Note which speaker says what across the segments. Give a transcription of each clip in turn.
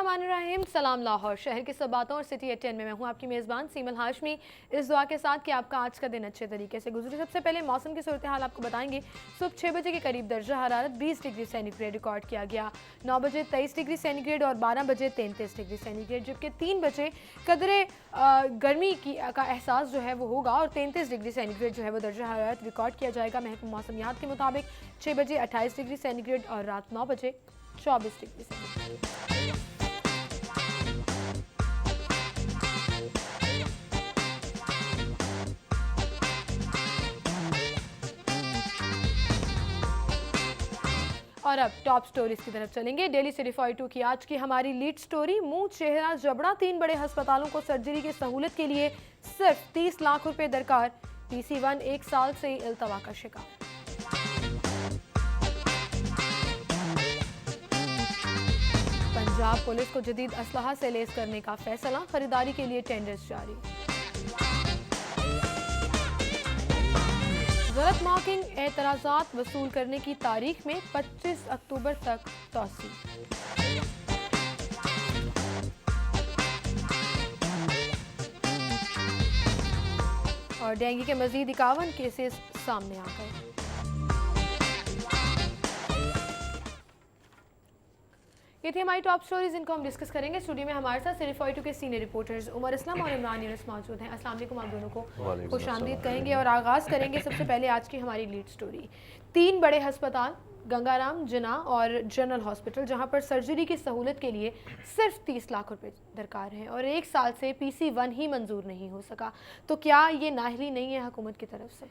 Speaker 1: बिस्मिल्लाहिर्रहमानिर्रहीम। सलाम लाहौर शहर की सब बातों और सिटी एट 10 में मैं हूँ आपकी मेज़बान सीमल हाशमी, इस दुआ के साथ कि आपका आज का दिन अच्छे तरीके से गुजरे। सबसे पहले मौसम की सूरत हाल आपको बताएंगे। सुबह 6 बजे के करीब दर्जा हरारत 20 डिग्री सेंटीग्रेड रिकॉर्ड किया गया, 9 बजे 23 डिग्री सेंटीग्रेड और 12 बजे 33 डिग्री सेंटीग्रेड, जबकि 3 बजे कदरे गर्मी का एहसास जो है वो होगा और 33 डिग्री सेंटीग्रेड जो है वो दर्जा हरारत रिकॉर्ड किया जाएगा। महकमा मौसमियात के मुताबिक 6 बजे 28 डिग्री सेंटीग्रेड और रात 9 बजे 24 डिग्री सेंटीग्रेड। और अब टॉप स्टोरीज की तरफ चलेंगे। डेली सिटी 42 की आज की हमारी लीड स्टोरी, मुंह चेहरा जबड़ा 3 बड़े अस्पतालों को सर्जरी की सहूलत के लिए सिर्फ 30 लाख रुपए दरकार। PC1 1 साल से इल्तवा का शिकार। पंजाब पुलिस को जदीद असलहा से लेस करने का फैसला, खरीदारी के लिए टेंडर्स जारी। गलत मार्किंग एतराज़ात वसूल करने की तारीख में 25 अक्टूबर तक तौसी। और डेंगू के मजीद 51 केसेस सामने आ गए। ये थी हमारी टॉप स्टोरीज, इनको हम डिस्कस करेंगे। स्टूडियो में हमारे साथ सिटी 42 के सीनियर रिपोर्टर्स उमर इस्लाम और इमरान यूनुस मौजूद हैं। अस्सलाम वालेकुम, आप दोनों को खुशामदीद कहेंगे और आगाज़ करेंगे सबसे पहले आज की हमारी लीड स्टोरी। 3 बड़े अस्पताल गंगाराम, जिना और जनरल हॉस्पिटल, जहां पर सर्जरी की सहूलत के लिए सिर्फ 30 लाख रुपए दरकार हैं और 1 साल से PC1 ही मंजूर नहीं हो सका, तो क्या ये नाहली नहीं है हुकूमत की तरफ से?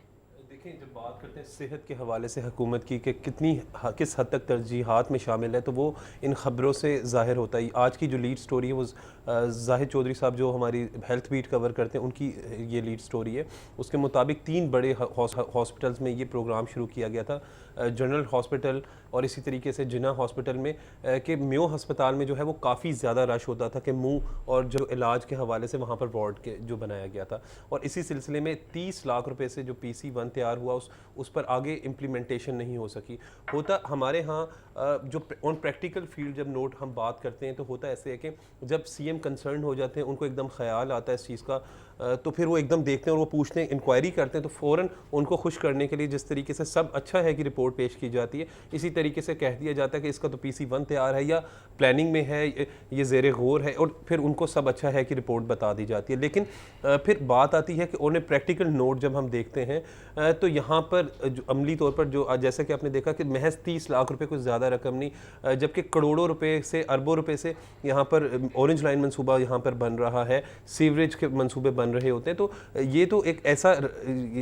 Speaker 2: देखिए, जब बात करते हैं सेहत के हवाले से हुकूमत की कि किस हद तक तरजीहात में शामिल है, तो वो इन ख़बरों से ज़ाहिर होता है। आज की जो लीड स्टोरी है वो जाहिद चौधरी साहब जो हमारी हेल्थ बीट कवर करते हैं उनकी ये लीड स्टोरी है। उसके मुताबिक 3 बड़े हॉस्पिटल्स में ये प्रोग्राम शुरू किया गया था, जनरल हॉस्पिटल और इसी तरीके से जिना हॉस्पिटल में कि मेयो हस्पताल में जो है वो काफ़ी ज़्यादा रश होता था कि मुंह और जो इलाज के हवाले से वहाँ पर वार्ड के जो बनाया गया था, और इसी सिलसिले में 30 लाख रुपए से जो PC1 तैयार हुआ उस पर आगे इम्प्लीमेंटेशन नहीं हो सकी। होता हमारे यहाँ जो ऑन प्रैक्टिकल फील्ड जब नोट हम बात करते हैं तो होता ऐसे है कि जब CM कंसर्न हो जाते हैं, उनको एकदम ख्याल आता है इस चीज़ का, तो फिर वो एकदम देखते हैं और वो पूछते हैं, इंक्वायरी करते हैं, तो फ़ौरन उनको खुश करने के लिए जिस तरीके से सब अच्छा है कि रिपोर्ट पेश की जाती है, इसी तरीके से कह दिया जाता है कि इसका तो PC1 तैयार है या प्लानिंग में है, ये ज़ेरे गौर है, और फिर उनको सब अच्छा है कि रिपोर्ट बता दी जाती है। लेकिन फिर बात आती है कि उन्हें प्रैक्टिकल नोट जब हम देखते हैं तो यहाँ पर जो अमली तौर पर जो जैसा कि आपने देखा कि महज 30 लाख रुपए कुछ ज़्यादा रकम नहीं, जबकि करोड़ों रुपए से अरबों रुपए से यहाँ पर ऑरेंज लाइन मनसूबा यहाँ पर बन रहा है, सीवरेज के मनसूबे बन रहे होते हैं। तो ये तो एक ऐसा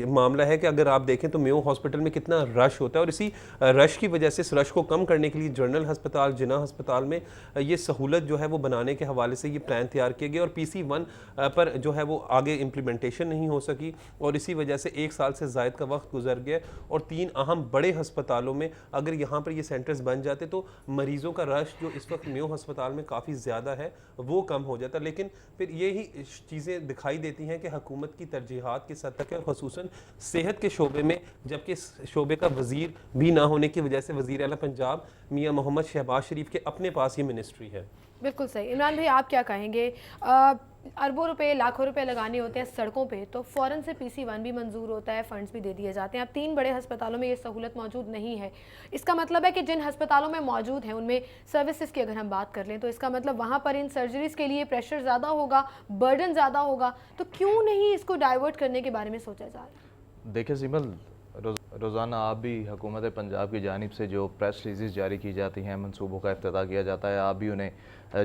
Speaker 2: मामला है कि अगर आप देखें तो मेयो हॉस्पिटल में कितना रश होता है, और इसी रश की वजह से इस रश को कम करने के लिए जनरल हस्पताल, जिना हस्पताल में ये सहूलत जो है वो बनाने के हवाले से ये प्लान तैयार किए गए, और PC1 पर जो है वो आगे इम्प्लीमेंटेशन नहीं हो सकी, और इसी वजह से 1 साल से ज़ायद का वक्त गुजर गया। और 3 अहम बड़े हस्पतालों में अगर यहाँ पर ये सेंटर्स बन जाते तो मरीज़ों का रश जो इस वक्त मेयो हस्पताल में काफ़ी ज़्यादा है वो कम हो जाता। लेकिन फिर यही चीज़ें दिखाई देती हैं कि हुकूमत की तरजीहात किस हद तक है, ख़ुसूसन सेहत के शोबे में, जबकि इस शोबे का वज़ीर भी ना होने की वजह से वज़ीर आला पंजाब मियाँ मोहम्मद शहबाज शरीफ के अपने पास ये मिनिस्ट्री है।
Speaker 1: बिल्कुल सही। इमरान भाई, आप क्या कहेंगे? अरबों रुपए, लाखों रुपए लगाने होते हैं सड़कों पे तो फ़ौरन से PC1 भी मंजूर होता है, फंड्स भी दे दिए जाते हैं। अब 3 बड़े अस्पतालों में ये सहूलत मौजूद नहीं है, इसका मतलब है कि जिन अस्पतालों में मौजूद हैं उनमें सर्विसेज की अगर हम बात कर लें तो इसका मतलब वहाँ पर इन सर्जरीज़ के लिए प्रेशर ज़्यादा होगा, बर्डन ज़्यादा होगा, तो क्यों नहीं इसको डाइवर्ट करने के बारे में सोचा जा रहा है?
Speaker 3: देखिए सिमल, रोज़ाना आप भी हुकूमत पंजाब की जानिब से जो प्रेस रिलीज़ जारी की जाती हैं, मनसूबों का इफ्तिताह किया जाता है, आप भी उन्हें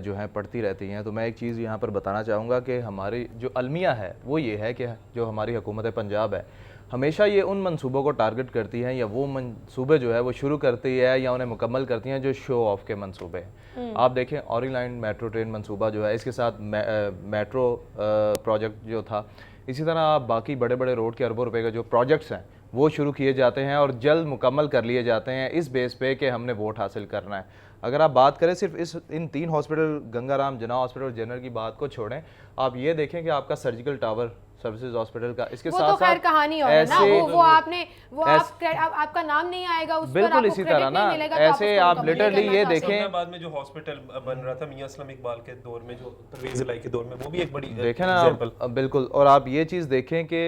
Speaker 3: जो है पढ़ती रहती हैं। तो मैं एक चीज़ यहाँ पर बताना चाहूँगा कि हमारी जो अलमिया है वो ये है कि जो हमारी हुकूमत पंजाब है हमेशा ये उन मनसूबों को टारगेट करती हैं या वो मनसूबे जो है वो शुरू करती है या उन्हें मुकम्मल करती हैं जो शो ऑफ के मनसूबे हैं। आप देखें ऑरेंज लाइन मेट्रो ट्रेन मनसूबा जो है, इसके साथ मेट्रो प्रोजेक्ट जो था, इसी तरह आप बाकी बड़े बड़े रोड के अरबों रुपए के जो प्रोजेक्ट्स हैं वो शुरू किए जाते हैं और जल्द मुकम्मल कर लिए जाते हैं इस बेस पे कि हमने वोट हासिल करना है। अगर आप बात करें सिर्फ इन 3 हॉस्पिटल, गंगाराम, जिना हॉस्पिटल और जनरल की बात को छोड़ें, आप ये देखें कि आपका सर्जिकल टावर सर्विसेज हॉस्पिटल का। इसके
Speaker 1: वो
Speaker 3: साथ
Speaker 1: तो खैर
Speaker 3: साथ
Speaker 1: कहानी और है ना, वो आपने
Speaker 3: ऐस-
Speaker 1: आपका नाम नहीं आएगा उस पर,
Speaker 3: बिल्कुल
Speaker 1: आपको
Speaker 3: इसी
Speaker 1: क्रेडिट
Speaker 3: तरह
Speaker 1: नहीं
Speaker 3: ना,
Speaker 1: मिलेगा, तो
Speaker 3: ऐसे
Speaker 1: उसको
Speaker 3: आप
Speaker 1: मुकम्मल
Speaker 3: लिटरली
Speaker 1: करना
Speaker 3: ये
Speaker 1: चाहते हो।
Speaker 3: देखें,
Speaker 2: बाद में जो हॉस्पिटल बन रहा था मियां इस्लाम इकबाल के दौर में, जो परवेज इलाही के दौर में, वो भी एक बड़ी
Speaker 3: देखें ना
Speaker 2: एग्जांपल।
Speaker 3: बिल्कुल। और आप ये चीज़ देखें कि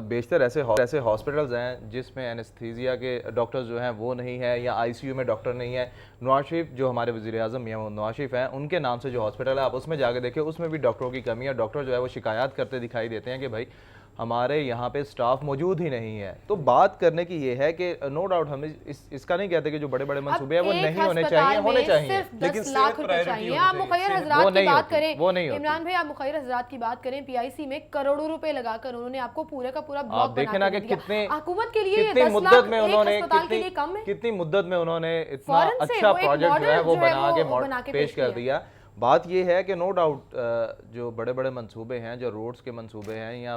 Speaker 3: बेशतर ऐसे हॉस्पिटल्स हैं जिसमें एनेस्थीसिया के डॉक्टर्स जो हैं वो नहीं है, या आईसीयू में डॉक्टर नहीं है। नवाज शरीफ जो हमारे वज़ीर आज़म मियां नवाज शरीफ हैं, उनके नाम से जो हॉस्पिटल है, आप उसमें जाके देखें, उसमें भी डॉक्टरों की कमी है। डॉक्टर जो है वो शिकायत करते दिखाई देते हैं कि भाई हमारे यहाँ पे स्टाफ मौजूद ही नहीं है। तो बात करने की ये है कि नो डाउट हम इसका नहीं कहते कि जो बड़े बड़े मंसूबे हैं वो नहीं होने चाहिए, होने चाहिए,
Speaker 1: लेकिन 10 लाख रुपए चाहिए। आप मुखैर हजरात की बात करें, इमरान भाई आप मुखैर हजरात की बात करें, पीआईसी में करोड़ों रुपए लगाकर उन्होंने आपको पूरे का पूरा ब्लॉक
Speaker 3: देखे ना कि कितने
Speaker 1: हुकूमत के लिए
Speaker 3: कितनी
Speaker 1: 10
Speaker 3: मुद्दत
Speaker 1: लाख
Speaker 3: में
Speaker 1: एक
Speaker 3: उन्होंने
Speaker 1: अस्पताल के लिए कम है।
Speaker 3: कितनी मुद्दत में उन्होंने इतना
Speaker 1: फौरन से
Speaker 3: अच्छा
Speaker 1: वो एक
Speaker 3: प्रोजेक्ट जो है
Speaker 1: मॉडल
Speaker 3: वो
Speaker 1: जो है
Speaker 3: बना
Speaker 1: वो
Speaker 3: के पेश कर दिया। बात ये है कि नो डाउट जो बड़े बड़े मंसूबे हैं, जो रोड्स के मंसूबे हैं, या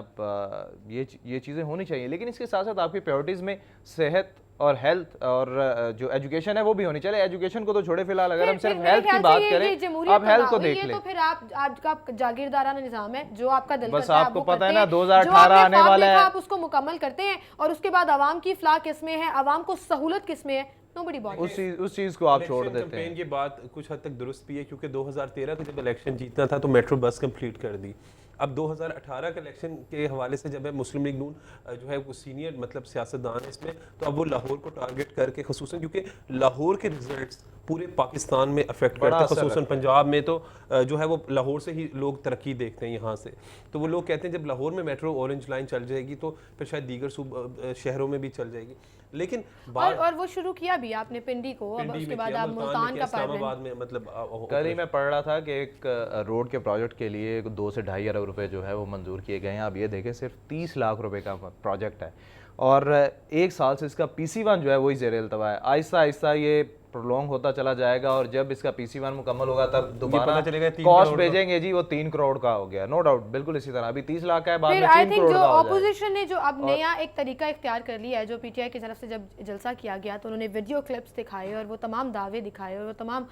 Speaker 3: ये चीज़ें होनी चाहिए, लेकिन इसके साथ साथ आपकी प्रायोरिटीज़ में सेहत और हेल्थ और जो एजुकेशन है वो भी होनी चाहिए। एजुकेशन को तो छोड़े फिलहाल, अगर हम सिर्फ हेल्थ की बात करें, आप हेल्थ को देख लें,
Speaker 1: तो फिर आप आज का जागीरदाराना निजाम है, जो आपका दिल
Speaker 3: बस
Speaker 1: करता है
Speaker 3: आपको
Speaker 1: आप वो
Speaker 3: पता है
Speaker 1: करते
Speaker 3: ना
Speaker 1: हैं,
Speaker 3: 2018 आने वाला है,
Speaker 1: आप उसको मुकम्मल करते हैं, और उसके बाद आवाम की फलाह किसमें है, आवाम को सहूलत किसमें है, नोबडी बॉदर्स।
Speaker 3: उस चीज़ को आप छोड़ देते हैं।
Speaker 2: ये बात कुछ हद तक दुरुस्त भी है, क्योंकि 2013 का जब इलेक्शन जीतना था तो मेट्रो बस कंप्लीट कर दी। अब 2018 के इलेक्शन के हवाले से जब है मुस्लिम लीग नून जो है वो सीनियर मतलब सियासतदान है इसमें, तो अब वो लाहौर को टारगेट करके, खसूसन क्योंकि लाहौर के रिजल्ट्स पूरे पाकिस्तान में अफेक्ट करते हैं, खसूसन पंजाब में तो जो है वो लाहौर से ही लोग तरक्की देखते हैं यहाँ से। तो वो लोग कहते हैं जब लाहौर में मेट्रो ऑरेंज लाइन चल जाएगी तो फिर शायद दीगर शहरों में भी चल जाएगी। लेकिन
Speaker 1: और वो शुरू किया भी आपने पिंडी को, अब उसके बाद आप मुल्तान का
Speaker 2: इस्लामाबाद में मतलब
Speaker 3: कल ही मैं पढ़ रहा था कि एक रोड के प्रोजेक्ट के लिए 2 से 2.5 अरब रुपए जो है वो मंजूर किए गए हैं। आप ये देखें सिर्फ 30 लाख रुपए का प्रोजेक्ट है, और 1 साल से इसका PC1 जो है वही ज़ेर इल्तवा है। आहिस्ता आहिस्ता ये प्रोलॉन्ग होता चला जाएगा, और जब इसका PC1 मुकम्मल होगा तब दोबारा कॉस्ट भेजेंगे जी, वो 3 करोड़ का हो गया। नो डाउट बिल्कुल इसी तरह, अभी 30 लाख का है, बाद में 3 करोड़ का हो जाएगा।
Speaker 1: ऑपोजिशन ने जो अब नया एक तरीका इख्तियार कर लिया है, जो PTI की तरफ से जब जलसा किया गया तो उन्होंने वीडियो क्लिप्स दिखाए और वो तमाम दावे दिखाए और वो तमाम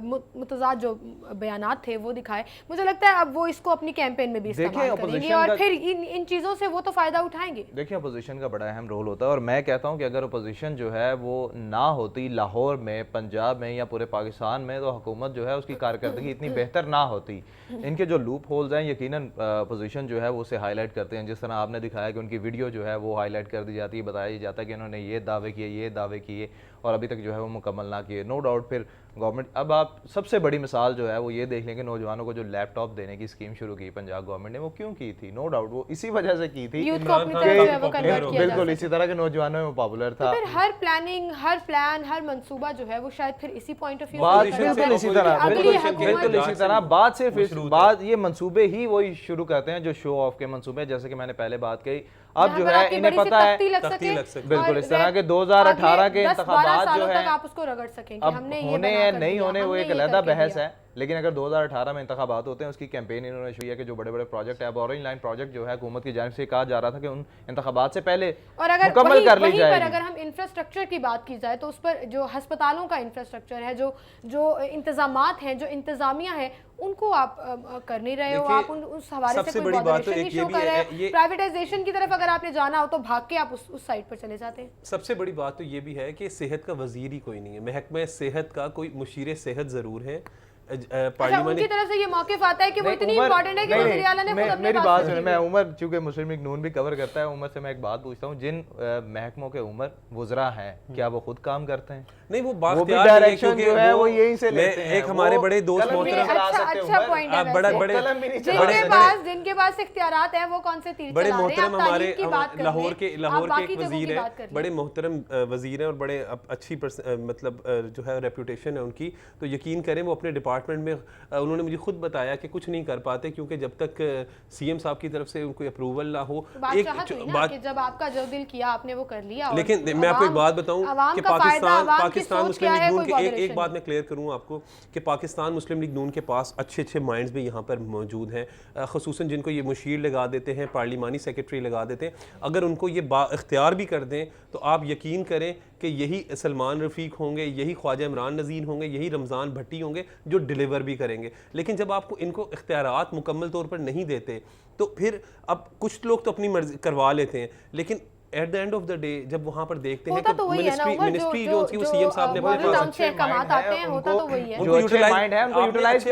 Speaker 1: मुतज़ाद जो बयानात थे वो दिखाए। मुझे लगता है अब वो इसको अपनी कैंपेन में भी इस्तेमाल करेंगे और फिर इन चीज़ों से वो तो फ़ायदा उठाएंगे।
Speaker 3: देखिए अपोजिशन का बड़ा अहम रोल होता है, और मैं कहता हूँ कि अगर अपोजिशन जो है वो ना होती लाहौर में, पंजाब में या पूरे पाकिस्तान में, तो हुकूमत जो है उसकी कारकर्दगी इतनी बेहतर ना होती। इनके जो लूप होल्स हैं यकीनन अपोजिशन जो है वो उसे हाईलाइट करते हैं, जिस तरह आपने दिखाया कि उनकी वीडियो जो है वो हाईलाइट कर दी जाती है, बताया जाता है कि इन्होंने ये दावे किए और अभी तक जो है वो मुकम्मल ना किए। नो डाउट फिर गवर्नमेंट, अब आप सबसे बड़ी मिसाल जो है वो ये देख लेंगे, नौजवानों को जो लैपटॉप देने की स्कीम शुरू की पंजाब गवर्नमेंट ने, वो क्यों की थी? नो डाउट वो इसी वजह से की थी, बिल्कुल इसी तरह के नौजवानों में पॉपुलर था।
Speaker 1: फिर हर प्लानिंग, हर प्लान, हर मंसूबा जो है वो शायद फिर इसी पॉइंट ऑफ व्यू
Speaker 3: बात बिल्कुल इसी तरह बात सिर्फ बात ये मंसूबे ही वही शुरू करते हैं जो शो ऑफ के मंसूबे, जैसे कि मैंने पहले बात कही। अब जो है इन्हें पता है बिल्कुल इस तरह के 2018 के इंतखाबात जो है
Speaker 1: आप उसको रगड़ सकें कि हमने ये
Speaker 3: होने या नहीं होने वो एक अलग बहस है, लेकिन अगर 2018 में इंतखाबात होते हैं उसकी कैंपेन इन्होंने शुरू किया कि जो बड़े बड़े प्रोजेक्ट है, अब ऑरेंज लाइन प्रोजेक्ट जो है हुकूमत की जानिब से कहा जा रहा था कि उन इंतखाबात से पहले मुकम्मल कर ली जाएगी।
Speaker 1: अगर हम इंफ्रास्ट्रक्चर की बात की जाए तो उस पर जो अस्पतालों का इंफ्रास्ट्रक्चर है, जो इंतजामात हैं, जो इंतजामिया है, उनको आप कर नहीं रहे हो। आप उस हवाले से कोई मॉडरेशन नहीं शो कर रहे हैं। प्राइवेटाइजेशन की तरफ अगर आपने जाना हो तो भाग के आप उस साइड पर चले जाते हैं।
Speaker 2: सबसे बड़ी बात तो ये भी है कि सेहत का वजीर ही कोई नहीं है, महकमा सेहत का कोई मुशीर सेहत जरूर है।
Speaker 1: उनकी तरफ से ये मौक़िफ़ आता है कि वो इतनी इंपॉर्टेंट है कि वज़ीर आला ने खुद अपने
Speaker 3: मेरी बात सुने, मैं उमर चूंकि मुस्लिम लीग नून भी कवर करता है, उमर से मैं एक बात पूछता हूँ, जिन महकमों के उमर वुज़रा हैं क्या वो खुद काम करते हैं?
Speaker 2: नहीं, वो
Speaker 3: डायरेक्शन जो है वो यहीं से लेते हैं।
Speaker 2: एक हमारे बड़े दोस्त मोहतरम,
Speaker 1: अच्छा पॉइंट है, जिनके पास इख्तियारात है वो कौन से तीर
Speaker 2: बड़े
Speaker 1: चला रहे हैं?
Speaker 2: मोहतरम हमारे लाहौर के एक वजीर है, बड़े मोहतरम वजीर हैं और बड़े अच्छी मतलब जो है रेपुटेशन है उनकी। तो यकीन करें वो अपने डिपार्टमेंट में, उन्होंने मुझे खुद बताया कि कुछ नहीं कर पाते क्योंकि जब तक CM साहब की तरफ से उनको अप्रूवल ना हो।
Speaker 1: एक बात जब आपका जो दिल किया आपने वो कर लिया।
Speaker 2: लेकिन मैं आपको एक बात बताऊं कि पाकिस्तान
Speaker 1: सोच
Speaker 2: मुस्लिम
Speaker 1: क्या
Speaker 2: लीग
Speaker 1: है,
Speaker 2: नून
Speaker 1: कोई
Speaker 2: के
Speaker 1: botheration
Speaker 2: एक बात मैं क्लियर करूं आपको कि पाकिस्तान मुस्लिम लीग नून के पास अच्छे अच्छे माइंड्स भी यहाँ पर मौजूद हैं, ख़ुसूसन जिनको ये मुशीर लगा देते हैं, पार्लिमानी सेक्रेटरी लगा देते हैं। अगर उनको ये इख्तियार भी कर दें तो आप यकीन करें कि यही सलमान रफ़ीक होंगे, यही ख्वाजा इमरान नज़ीर होंगे, यही रमज़ान भट्टी होंगे जो डिलीवर भी करेंगे। लेकिन जब आपको इनको इख्तियारात मुकम्मल तौर पर नहीं देते तो फिर अब कुछ लोग तो अपनी मर्जी करवा लेते हैं, लेकिन at the end of the day जब वहाँ पर देखते हैं
Speaker 1: होता
Speaker 2: कि
Speaker 1: तो वही है ना उमर,
Speaker 2: मिनिस्ट्री जो थी वो सीएम साहब ने अपने
Speaker 1: मॉडल
Speaker 2: पास
Speaker 1: टाउन से कमात आते हैं, होता तो वही है।
Speaker 3: जो अच्छे माइंड है उनको
Speaker 2: आपने
Speaker 3: यूटिलाइज
Speaker 2: अच्छे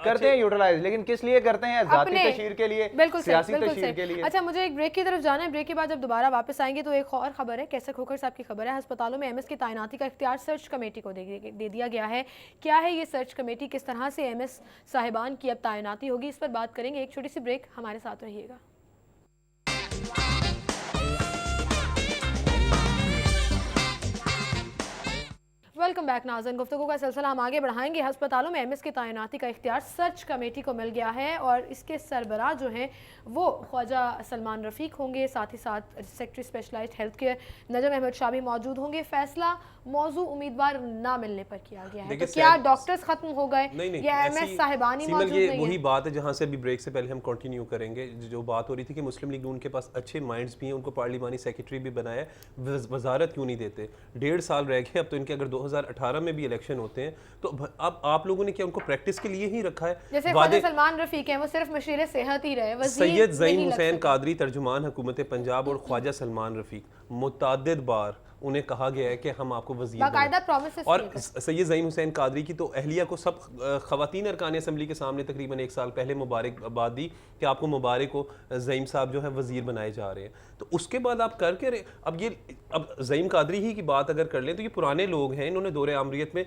Speaker 3: करते हैं यूटिलाइज, लेकिन किस लिए करते हैं? जाती तशहीर के लिए,
Speaker 1: बिल्कुल
Speaker 3: सियासी
Speaker 1: बिल्कुल
Speaker 3: तशहीर के लिए।
Speaker 1: अच्छा, मुझे एक ब्रेक की तरफ जाना है। ब्रेक के बाद जब दोबारा वापस आएंगे तो एक और खबर है, कैसे खोखर साहब की खबर है। अस्पतालों में एमएस की तैनाती का इख्तियार सर्च कमेटी को दे दिया गया है। क्या है ये सर्च कमेटी, किस तरह से एमएस साहिबान की अब तैनाती होगी, इस पर बात करेंगे। एक छोटी सी ब्रेक, हमारे साथ रहिएगा। वेलकम बैक नाज़रीन, गुफ्तगू का सिलसिला हम आगे बढ़ाएंगे। अस्पतालों में एमएस की तैनाती का इख्तियार सर्च कमेटी को मिल गया है और इसके सरबराह जो हैं वो ख्वाजा सलमान रफ़ीक होंगे, साथ ही साथ सेक्रेटरी स्पेशलाइज्ड हेल्थ केयर नजम अहमद शाह भी मौजूद होंगे। फैसला मौजू उम्मीदवार ना मिलने पर किया गया है। तो क्या डॉक्टर्स खत्म हो गए या एमएस साहिबान ही मौजूद नहीं है?
Speaker 2: वही बात है जहाँ से अभी ब्रेक से पहले हम कंटिन्यू करेंगे। जो बात हो रही थी कि मुस्लिम लीग नून के पास अच्छे माइंड्स भी हैं, उनको पार्लिमानी सेक्रेटरी भी बनाया, वजारत क्यों नहीं देते? 1.5 साल रह गए अब तो इनके। अगर 2018 में भी इलेक्शन होते हैं तो अब आप लोगों ने क्या उनको प्रैक्टिस के लिए ही रखा है?
Speaker 1: जैसे ख्वाजा सलमान रफ़ीक हैं, वो सिर्फ मशीर सेहत ही रहे,
Speaker 2: सैयद ज़ईन हुसैन कादरी तर्जुमान हुकूमत पंजाब और ख्वाजा सलमान रफ़ीक, मुतअद्दिद बार उन्हें कहा गया है कि हम आपको वज़ीर
Speaker 1: बाकायदा प्रॉमिसेस
Speaker 2: और सैयद ज़ईन हुसैन कादरी की तो अहलिया को सब ख़वातीन अरकान असम्बली के सामने तकरीबन 1 साल पहले मुबारकबाद दी कि आपको मुबारक हो, ज़ईम साहब जो है वज़ीर बनाए जा रहे हैं। तो उसके बाद आप करके अब ज़ईम कादरी ही की बात अगर कर लें तो ये पुराने लोग हैं, इन्होंने दौरे आमरीत में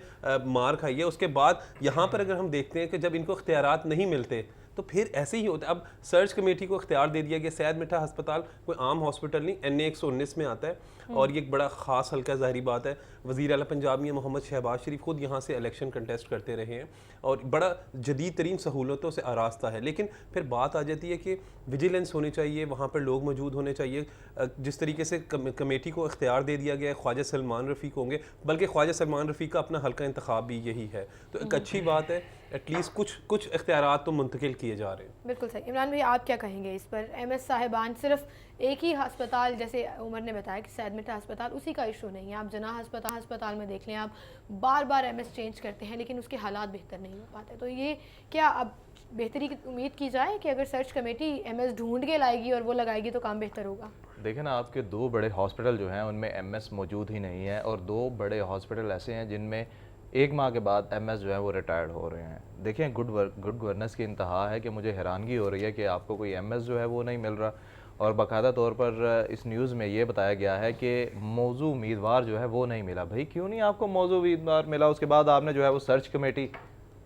Speaker 2: मार खाई है। उसके बाद यहाँ पर अगर हम देखते हैं कि जब इनको इख्तियारात नहीं मिलते तो फिर ऐसे ही होता है। अब सर्च कमेटी को इख्तियार दे दिया गया। सैयद मिठा अस्पताल कोई आम हॉस्पिटल नहीं, NA 119 में आता है और ये एक बड़ा ख़ास हल्का, ज़ाहिरी बात है। वज़ीर आला पंजाब मियां मोहम्मद शहबाज शरीफ खुद यहाँ से इलेक्शन कंटेस्ट करते रहे हैं और बड़ा जदीद तरीन सहूलतों से आरास्ता है। लेकिन फिर बात आ जाती है कि विजिलेंस होनी चाहिए, वहाँ पर लोग मौजूद होने चाहिए। जिस तरीके से कमेटी को इख्तियार दे दिया गया है, ख्वाजा सलमान रफ़ीक होंगे, बल्कि ख्वाजा सलमान रफ़ीक का अपना हल्का इंतखाब भी यही है। तो एक अच्छी बात है, एटलीस्ट कुछ इख्तियारात तो मुंतकिल किए जा रहे हैं।
Speaker 1: बिल्कुल सही। इमरान भाई, आप क्या कहेंगे इस पर? एमएस साहिबान सिर्फ एक ही अस्पताल, जैसे उमर ने बताया कि सैयद मिठा अस्पताल, उसी का इशू नहीं है। आप जनाह अस्पताल में देख लें, आप बार बार एमएस चेंज करते हैं लेकिन उसके हालात बेहतर नहीं हो पाते। तो ये क्या अब बेहतरी की उम्मीद की जाए कि अगर सर्च कमेटी एमएस ढूंढ के लाएगी और वो लगाएगी तो काम बेहतर होगा?
Speaker 3: देखिए ना, आपके 2 बड़े हॉस्पिटल जो हैं उनमें एमएस मौजूद ही नहीं है और 2 बड़े हॉस्पिटल ऐसे हैं जिनमें 1 माह के बाद एमएस जो है वो रिटायर्ड हो रहे हैं। देखें, गुड गवर्नेंस की इंतहा है कि मुझे हैरानगी हो रही है कि आपको कोई एमएस जो है वो नहीं मिल रहा और बाकायदा तौर पर इस न्यूज़ में ये बताया गया है कि मौजू उम्मीदवार जो है वो नहीं मिला। भाई क्यों नहीं आपको मौजू उम्मीदवार मिला? उसके बाद आपने जो है वो सर्च कमेटी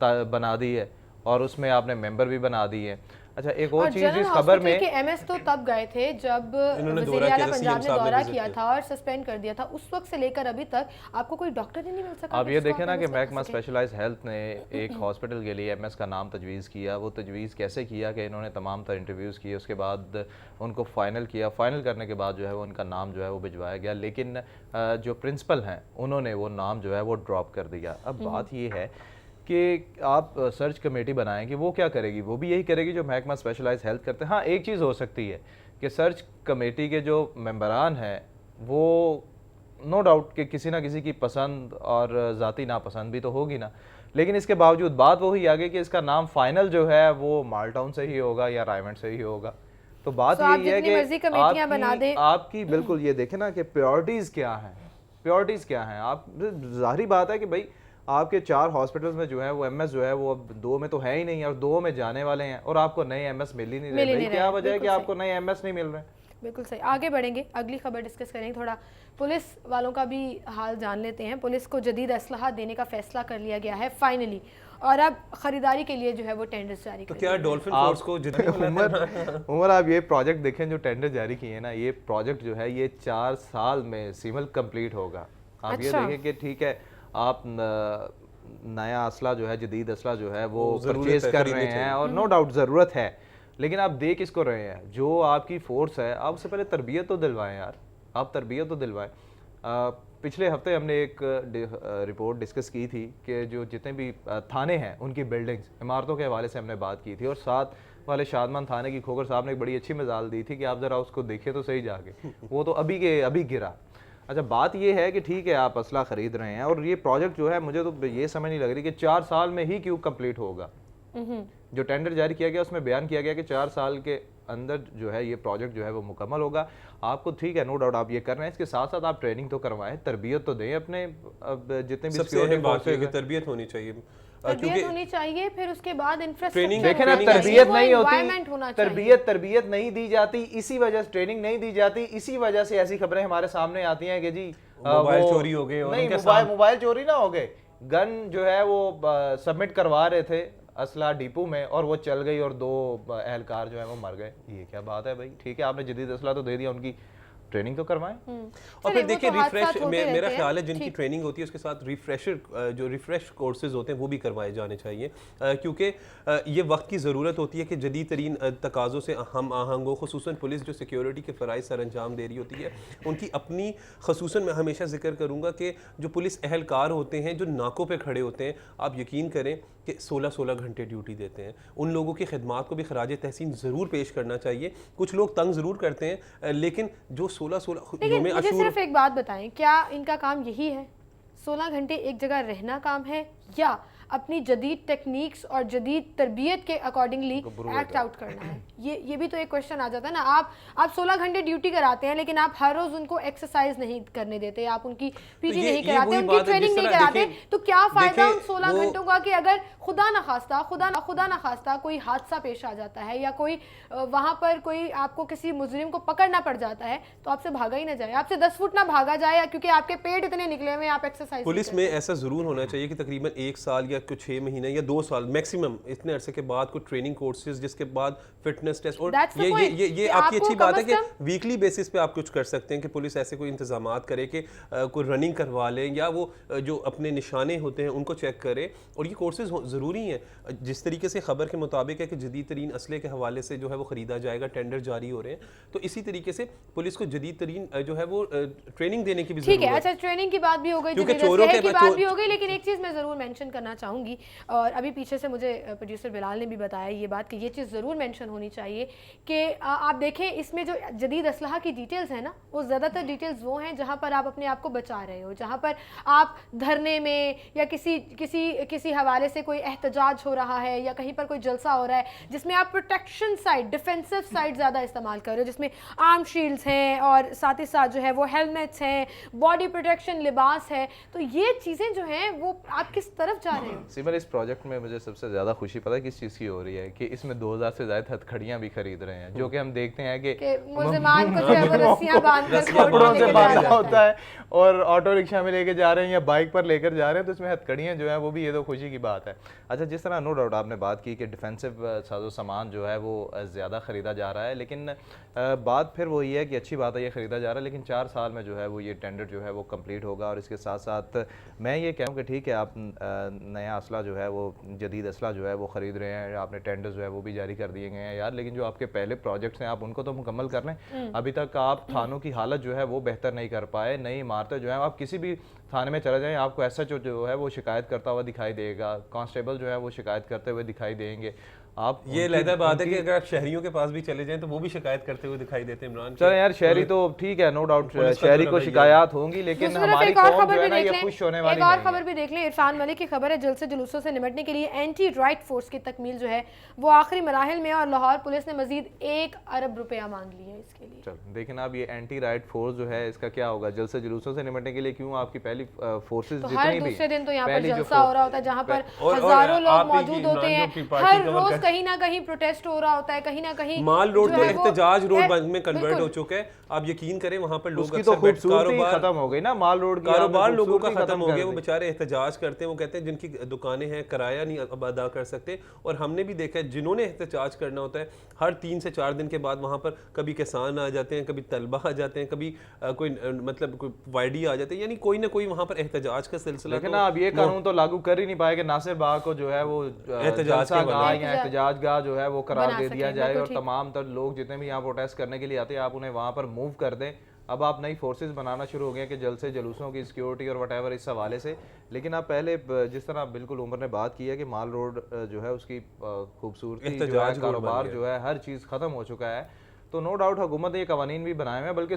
Speaker 3: बना दी है और उसमें आपने मेंबर भी बना दिए हैं। अच्छा, एक और चीज़ इस खबर में,
Speaker 1: एमएस तो तब गए थे जब वज़ीर आला पंजाब ने दौरा किया था और सस्पेंड कर दिया था। उस वक्त से लेकर अभी तक आपको कोई डॉक्टर ही नहीं मिल सका।
Speaker 3: आप ये देखें ना कि महकमा स्पेशलाइज्ड हेल्थ ने एक हॉस्पिटल के लिए एमएस का नाम तजवीज़ किया। वो तजवीज़ कैसे किया कि इन्होंने तमाम तर इंटरव्यूज़ किए, उसके बाद उनको फ़ाइनल किया। फ़ाइनल करने के बाद जो है वो उनका नाम जो है वो भिजवाया गया, लेकिन जो प्रिंसिपल हैं उन्होंने वो नाम जो है वो ड्रॉप कर दिया। अब बात ये है कि आप सर्च कमेटी बनाएं कि वो क्या करेगी? वो भी यही करेगी जो महकमा स्पेशलाइज्ड हेल्थ करते हैं। हाँ, एक चीज़ हो सकती है कि सर्च कमेटी के जो मेंबरान हैं वो नो डाउट कि किसी ना किसी की पसंद और ज़ाती नापसंद भी तो होगी ना, लेकिन इसके बावजूद बात वही आ गई कि इसका नाम फाइनल जो है वो माल्टाउन से ही होगा या रायमंड से ही होगा। तो बात यही है कि आपकी बिल्कुल ये देखें ना कि प्रायोरिटीज़ क्या हैं, प्रायोरिटीज़ क्या हैं। आप ज़ाहिरी बात है कि भाई आपके 4 हॉस्पिटल्स में जो है वो एमएस जो है वो अब 2 में तो है ही नहीं और 2 में जाने वाले हैं और आपको नए एमएस मिल ही नहीं रहे। भाई क्या वजह है कि आपको नए एमएस नहीं मिल रहे?
Speaker 1: बिल्कुल सही। आगे बढ़ेंगे, अगली खबर डिस्कस करेंगे। थोड़ा पुलिस वालों का भी हाल जान लेते हैं। पुलिस को जदीद असलहा देने का फैसला कर लिया गया है फाइनली और अब खरीदारी के लिए जो है वो टेंडर्स जारी कर
Speaker 2: क्या डॉल्फिन फोर्स को
Speaker 3: उमर आप ये प्रोजेक्ट देखें जो टेंडर जारी किए हैं ना, ये प्रोजेक्ट जो है ये 4 साल में सिविल कंप्लीट होगा। आप ये देखें कि ठीक है, आप नया असला जो है, जदीद असला जो है वो परचेज कर रहे हैं और नो डाउट ज़रूरत है, लेकिन आप दे किसको रहे हैं? जो आपकी फोर्स है, आप उससे पहले तरबियत तो दिलवाएं यार, आप तरबियत तो दिलवाएं। पिछले हफ्ते हमने एक रिपोर्ट डिस्कस की थी कि जो जितने भी थाने हैं उनकी बिल्डिंग्स, इमारतों के हवाले से हमने बात की थी, और साथ वाले शादमान थाने की खोखर साहब ने एक बड़ी अच्छी मिसाल दी थी कि आप ज़रा उसको देखिए तो सही जाके, वो तो अभी गिरा। अच्छा, बात ये है कि ठीक है आप असला ख़रीद रहे हैं, और ये प्रोजेक्ट जो है मुझे तो ये समझ नहीं लग रही कि 4 साल में ही क्यों कंप्लीट होगा। जो टेंडर जारी किया गया उसमें बयान किया गया कि 4 साल के अंदर जो है ये प्रोजेक्ट जो है वो मुकम्मल होगा। आपको ठीक है, नो डाउट आप ये कर रहे हैं, इसके साथ साथ आप ट्रेनिंग तो करवाएं, तरबियत तो दें अपने जितने भी
Speaker 2: सबसे अहम बात है कि तरबियत होनी चाहिए,
Speaker 1: तरबियत होनी चाहिए, फिर उसके बाद
Speaker 2: ट्रेनिंग
Speaker 3: देखें ना, तरबियत नहीं होती, तरबियत नहीं दी जाती, इसी वजह से ट्रेनिंग नहीं दी जाती, इसी वजह से ऐसी खबरें हमारे सामने आती हैं कि जी
Speaker 2: मोबाइल चोरी हो गए,
Speaker 3: नहीं मोबाइल चोरी ना हो गए, गन जो है वो सबमिट करवा रहे थे असला डिपो में और वो चल गई और 2 एहलकार जो है वो मर गए। ये क्या बात है भाई? ठीक है आपने जदीद असला तो दे दिया, उनकी ट्रेनिंग तो करवाएं।
Speaker 2: और फिर देखिए रिफ्रेश, मेरा ख्याल है जिनकी ट्रेनिंग होती है उसके साथ रिफ्रेशर जो रिफ्रेश कोर्सेज होते हैं वो भी करवाए जाने चाहिए, क्योंकि ये वक्त की ज़रूरत होती है कि जदीद तरीन तकाज़ों से हम आहंग हो। खुसूसन पुलिस जो सिक्योरिटी के फ़राइज़ सर अंजाम दे रही होती है उनकी अपनी, खुसूसन मैं हमेशा जिक्र करूँगा कि जो पुलिस एहलकार होते हैं जो नाकों पर खड़े होते हैं, आप यकीन करें कि 16-16 घंटे ड्यूटी देते हैं। उन लोगों की खिदमात को भी खराज तहसीन ज़रूर पेश करना चाहिए। कुछ लोग तंग ज़रूर करते हैं, लेकिन जो 16-16
Speaker 1: मुझे सिर्फ एक बात बताएं, क्या इनका काम यही है, 16 घंटे एक जगह रहना काम है, या अपनी जदीद टेक्निक्स और जदीद तरबियत के अकॉर्डिंगली एक्ट आउट करना है? ये भी तो एक क्वेश्चन आ जाता है ना। आप 16 घंटे ड्यूटी कराते हैं लेकिन आप हर रोज उनको एक्सरसाइज नहीं करने देते, आप उनकी पीटी नहीं कराते, उनकी ट्रेनिंग नहीं कराते, तो क्या फायदा उन 16 घंटों का कि अगर खुदा ना खास्ता कोई हादसा पेश आ जाता है या कोई वहां पर कोई आपको किसी मुजरिम को पकड़ना पड़ जाता है तो आपसे भागा ही ना जाए, आपसे 10 फुट ना भागा जाए, क्योंकि आपके पेट इतने निकले हुए आप एक्सरसाइज।
Speaker 2: पुलिस में ऐसा जरूर होना चाहिए कि तकरीबन 1 साल या कुछ 6 महीने या 2 साल मैक्सिमम इतने अरसे के बाद कोई ट्रेनिंग कोर्सेज, जिसके बाद फिटनेस टेस्ट, और ये आपकी अच्छी बात है कि वीकली बेसिस पे आप कुछ कर सकते हैं कि पुलिस ऐसे कोई इंतजामात करे कि कोई रनिंग करवा लें या वो जो अपने निशाने होते हैं उनको चेक करे, और ये कोर्सेज ज़रूरी हैं। जिस तरीके से खबर के मुताबिक है कि जदीद तरीन असले के हवाले से जो है वो ख़रीदा जाएगा, टेंडर जारी हो रहे हैं, तो इसी तरीके से पुलिस को जदीद तरीन जो है वो ट्रेनिंग देने की भी
Speaker 1: ठीक है। अच्छा, ट्रेनिंग की बात भी हो गई,
Speaker 2: क्योंकि चोरों की बात
Speaker 1: भी हो गई, लेकिन एक चीज़ मैं ज़रूर मेंशन करना चाहूँगी, और अभी पीछे से मुझे प्रोड्यूसर बिलाल ने भी बताया ये बात कि ये चीज़ ज़रूर मेंशन होनी चाहिए कि आप देखें इसमें जो जदीद असलहा की डिटेल्स हैं ना, वो ज़्यादातर डिटेल्स वो हैं जहाँ पर आप अपने आप को बचा रहे हो, जहाँ पर आप धरने में या किसी हवाले से कोई एहतजाज हो रहा है या कहीं पर कोई जलसा हो रहा है जिसमें आप प्रोटेक्शन साइड, डिफेंसिव साइड ज़्यादा इस्तेमाल कर रहे हो, जिसमें आर्म शील्ड्स हैं और साथ ही साथ जो है वो हेलमेट्स हैं, बॉडी प्रोटेक्शन लिबास है, तो ये चीज़ें जो हैं वो आप किस तरफ जा रहे हो?
Speaker 3: सिमर, इस प्रोजेक्ट में मुझे सबसे ज़्यादा खुशी पता है किस चीज़ की हो रही है कि इसमें 2000 से ज़्यादा हथकड़ियाँ भी खरीद रहे हैं, जो कि हम देखते हैं कि
Speaker 1: मुल्ज़िमान को जो है वो रस्सियाँ बांधकर
Speaker 3: कपड़ों से बांधा होता है और ऑटो रिक्शा में लेके जा रहे हैं या बाइक पर लेकर जा रहे हैं, तो इसमें हथकड़ियाँ जो है वो भी, ये तो खुशी की बात है। अच्छा, जिस तरह नो डाउट आपने बात की कि डिफेंसिव साजो सामान जो है वो ज़्यादा ख़रीदा जा रहा है, लेकिन बात फिर वही है कि अच्छी बात है ये ख़रीदा जा रहा है, लेकिन 4 साल में जो है वो ये टेंडर जो है वो कंप्लीट होगा। और इसके साथ साथ मैं ये कहूँ कि ठीक है आप नया असला जो है वो जदीद असला जो है वो ख़रीद रहे हैं, आपने टेंडर जो है वो भी जारी कर दिए गए हैं यार, लेकिन जो आपके पहले प्रोजेक्ट्स हैं आप उनको तो मुकम्मल कर लें। अभी तक आप थानों की हालत जो है वो बेहतर नहीं कर पाए, नई इमारतें जो है, आप किसी भी थाने में चले जाएं आपको एसएचओ जो है वो शिकायत करता हुआ दिखाई देगा, कांस्टेबल जो है वो शिकायत करते हुए दिखाई देंगे। आप
Speaker 2: ये लहदा बात है कि अगर आप शहरियों के पास भी चले जाएं तो वो भी शिकायत करते हुए दिखाई देते हैं। इमरान,
Speaker 3: चलो यार, शहरी तो ठीक है, नो डाउट शहरी को शिकायत होंगी, लेकिन हमारी कौम जो है ना ये खुश होने वाली नहीं है।
Speaker 1: एक और खबर भी देख लें, इरफान मलिक की खबर है, जलसे जुलूसों से निपटने के लिए एंटी राइट फोर्स की तकमील जो है वो आखिरी मराहिल में, और लाहौर पुलिस ने मजीद 1 अरब रुपया मांग लिया है इसके लिए।
Speaker 3: चलो देखें आप, ये एंटी राइट फोर्स जो है इसका क्या होगा, जलसे जुलूसों से निपटने के लिए क्यों आपकी पहली फोर्सेस
Speaker 1: तो
Speaker 3: जितनी
Speaker 1: हर
Speaker 3: भी
Speaker 1: दूसरे दिन तो यहाँ पर जलसा हो रहा होता है जहाँ पर हजारों लोग मौजूद होते हैं, हर रोज कहीं ना कहीं टेस्ट हो रहा होता है, कहीं ना कहीं
Speaker 2: माल रोड तो एहतजाज रोड में कन्वर्ट हो चुका है। आप यकीन करें वहां पर लोग
Speaker 3: तो कारोबार खत्म हो गई ना, माल रोड की
Speaker 2: कारोबार लोगों का खत्म हो गया, वो बेचारे एहतजाज करते हैं, वो कहते हैं जिनकी दुकानें हैं किराया नहीं अब अदा कर सकते। और हमने भी देखा है जिन्होंने एहतजाज करना होता है हर 3 से 4 दिन के बाद वहां पर कभी किसान आ जाते हैं, कभी तलबा आ जाते हैं, कभी कोई मतलब कोई वाइडी आ जाते हैं, यानी कोई ना कोई वहां पर एहतजाज का सिलसिला।
Speaker 3: लेकिन अब ये कानून तो लागू कर ही नहीं पाएगा, नासिर बाग को जो है वो एहतजाज गाह जो है वो करार दे दिया जाए और तमाम तर लोग जितने भी यहाँ प्रोटेस्ट करने के लिए आते हैं आप उन्हें वहाँ पर मूव कर दें, अब आप नई फोर्सेस बनाना शुरू हो गए कि जल्द से जुलूसों की सिक्योरिटी और वट इस हवाले से। लेकिन आप पहले जिस तरह बिल्कुल उमर ने बात की है कि माल रोड जो है उसकी खूबसूरती जो है,
Speaker 2: एहतजाज रोड बन
Speaker 3: कारोबार
Speaker 2: गया।
Speaker 3: जो है, हर चीज़ ख़त्म हो चुका है। तो नो डाउट हुकूमत ने ये कवानीन भी बनाए हुए हैं, बल्कि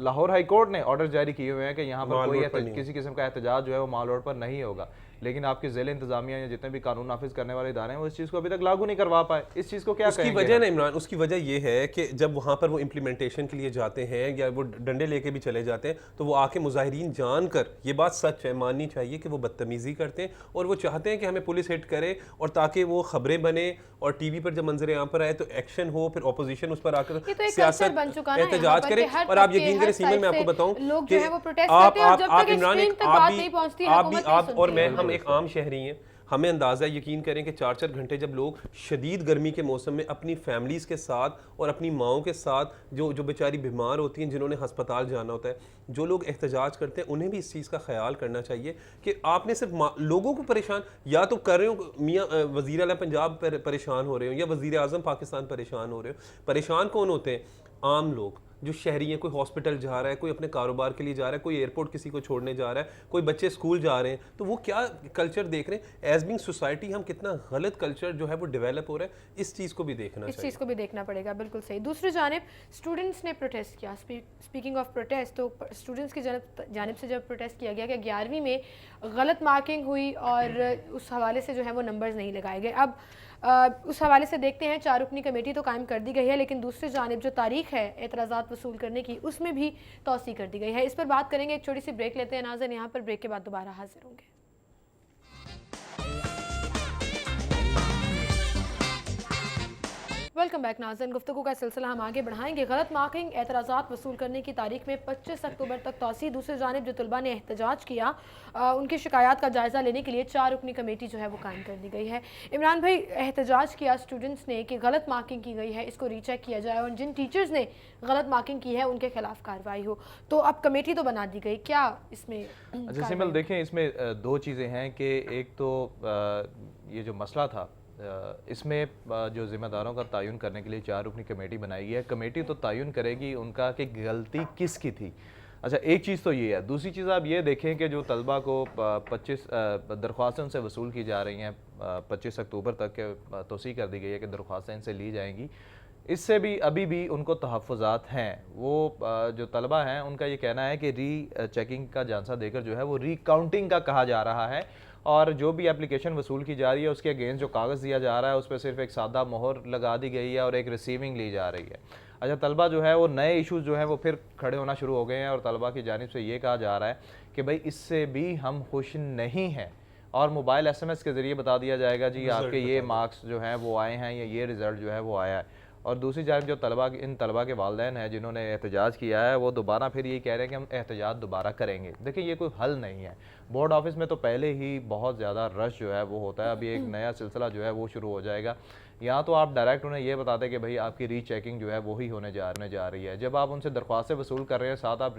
Speaker 3: लाहौर हाई कोर्ट ने ऑर्डर जारी किए हुए हैं कि यहाँ पर
Speaker 2: माल
Speaker 3: कोई
Speaker 2: रोड पर नहीं
Speaker 3: किसी किस्म का एहतजाज जो है वो माल रोड पर नहीं होगा। लेकिन आपके ज़िले इंतजामिया या जितने भी कानून नाफिज करने वाले इदारे हैं वो इस चीज़ को अभी तक लागू नहीं करवा पाए। इस चीज़ को क्या
Speaker 2: उसकी
Speaker 3: कहेंगे
Speaker 2: वजह
Speaker 3: आप?
Speaker 2: ना इमरान, उसकी वजह ये है कि जब वहाँ पर वो इम्प्लीमेंटेशन के लिए जाते हैं या वो डंडे लेके भी चले जाते हैं तो वो आके मुजाहिरीन जानकर, ये बात सच है माननी चाहिए कि वो बदतमीज़ी करते हैं और वो चाहते हैं कि हमें पुलिस हिट करे और ताकि वो खबरें बने और टीवी पर जब मंजर आम पर आए तो एक्शन हो, फिर ऑपोजिशन उस पर आकर
Speaker 1: ये तो एक
Speaker 2: सियासत
Speaker 1: कल्चर बन चुका है ना यहाँ
Speaker 2: एहतजाज
Speaker 1: पर
Speaker 2: करे।
Speaker 1: कि हर
Speaker 2: और आप
Speaker 1: तबके,
Speaker 2: यकीन
Speaker 1: हर
Speaker 2: करें सीमन,
Speaker 1: साइड
Speaker 2: मैं आपको
Speaker 1: से
Speaker 2: बताऊं
Speaker 1: लोग
Speaker 2: कि
Speaker 1: जो है वो प्रोटेस्ट करते हैं और जब तक
Speaker 2: इमरान
Speaker 1: स्क्रीन तक बात नहीं पहुंचती है,
Speaker 2: आप
Speaker 1: हुकूमत
Speaker 2: भी
Speaker 1: नहीं
Speaker 2: आप और
Speaker 1: सुनती
Speaker 2: मैं,
Speaker 1: है।
Speaker 2: हम एक आम शहरी हैं, हमें अंदाज़ा यकीन करें कि 4-4 घंटे जब लोग शदीद गर्मी के मौसम में अपनी फैमिलीज़ के साथ और अपनी माओं के साथ जो बेचारी बीमार होती हैं, जिन्होंने हस्पताल जाना होता है, जो लोग एहतजाज करते हैं, उन्हें भी इस चीज़ का ख्याल करना चाहिए कि आपने सिर्फ लोगों को परेशान या तो कर रहे हो, मियाँ वज़ीर आला पंजाब परेशान हो रहे हो या वज़ीर आज़म पाकिस्तान परेशान हो रहे हो। परेशान कौन होते हैं? आम लोग जो शहरी हैं। कोई हॉस्पिटल जा रहा है, कोई अपने कारोबार के लिए जा रहा है, कोई एयरपोर्ट किसी को छोड़ने जा रहा है, कोई बच्चे स्कूल जा रहे हैं, तो वो क्या कल्चर देख रहे हैं। एज बिंग सोसाइटी हम कितना गलत कल्चर जो है वो डेवलप हो रहा है, इस चीज़ को भी देखना
Speaker 1: इस
Speaker 2: चाहिए।
Speaker 1: चीज़ को भी देखना पड़ेगा, बिल्कुल सही। दूसरी जानिब स्टूडेंट्स ने प्रोटेस्ट किया। स्पीकिंग ऑफ प्रोटेस्ट, तो स्टूडेंट्स की जानिब से जब प्रोटेस्ट किया गया कि 11वीं में गलत मार्किंग हुई और उस हवाले से जो है वो नंबर्स नहीं लगाए गए। अब उस हवाले से देखते हैं, 4 रुकनी कमेटी तो कायम कर दी गई है, लेकिन दूसरी जानिब जो तारीख है एतराज़ात वसूल करने की, उसमें भी तौसी कर दी गई है। इस पर बात करेंगे, एक छोटी सी ब्रेक लेते हैं नाज़रीन यहाँ पर। ब्रेक के बाद दोबारा हाजिर होंगे। वेलकम बैक नाज़रीन, गुफ्तगू का सिलसिला हम आगे बढ़ाएंगे। गलत मार्किंग एतराज़ात वसूल करने की तारीख में 25 अक्टूबर तक तौसी। दूसरी जानिब जो तलबा ने एहतजाज किया, उनकी शिकायत का जायज़ा लेने के लिए 4 रुकनी कमेटी जो है वो कायम कर दी गई है। इमरान भाई, एहतजाज किया स्टूडेंट्स ने कि गलत मार्किंग की गई है, इसको रीचेक किया जाए और जिन टीचर्स ने गलत मार्किंग की है उनके खिलाफ कार्रवाई हो। तो अब कमेटी तो बना दी गई, क्या इसमें
Speaker 3: अच्छा सिमल, देखें इसमें दो चीज़ें हैं कि एक तो ये जो मसला था, इसमें जो ज़िम्मेदारों का तयन करने के लिए 4 रुकनी कमेटी बनाई गई है। कमेटी तो तयन करेगी उनका कि गलती किसकी थी। अच्छा, एक चीज़ तो ये है। दूसरी चीज़ आप ये देखें कि जो तलबा को 25 दरख्वास्तें उनसे वसूल की जा रही हैं, 25 अक्टूबर तक के तोसी कर दी गई है कि दरख्वास्तें इनसे ली जाएंगी। इससे भी अभी भी उनको तहफ़्फ़ुज़ात हैं। वो जो तलबा हैं उनका ये कहना है कि री चेकिंग का झांसा देकर जो है वो रीकाउंटिंग का कहा जा रहा है, और जो भी एप्लीकेशन वसूल की जा रही है उसके अगेंस्ट जो कागज़ दिया जा रहा है उस पर सिर्फ एक सादा मोहर लगा दी गई है और एक रिसीविंग ली जा रही है। अच्छा, तलबा जो है वो नए इशूज़ जो हैं वो फिर खड़े होना शुरू हो गए हैं और तलबा की जानिब से ये कहा जा रहा है कि भाई इससे भी हम खुश नहीं हैं, और मोबाइल SMS के ज़रिए बता दिया जाएगा जी आपके ये मार्क्स जो हैं वो आए हैं या ये रिज़ल्ट जो है वो आया है। और दूसरी जानिब जो इन तलबा के वालिदैन हैं जिन्होंने एहतजाज किया है वो दोबारा फिर ये कह रहे हैं कि हम एहतजाज दोबारा करेंगे। देखिए, ये कोई हल नहीं है। बोर्ड ऑफिस में तो पहले ही बहुत ज़्यादा रश जो है वो होता है, अभी एक नया सिलसिला जो है वो शुरू हो जाएगा। यहाँ तो आप डायरेक्ट उन्हें ये बताते कि भाई आपकी रीचेकिंग जो है वही होने जा रही है। जब आप उनसे दरख्वास्तें वसूल कर रहे हैं, साथ आप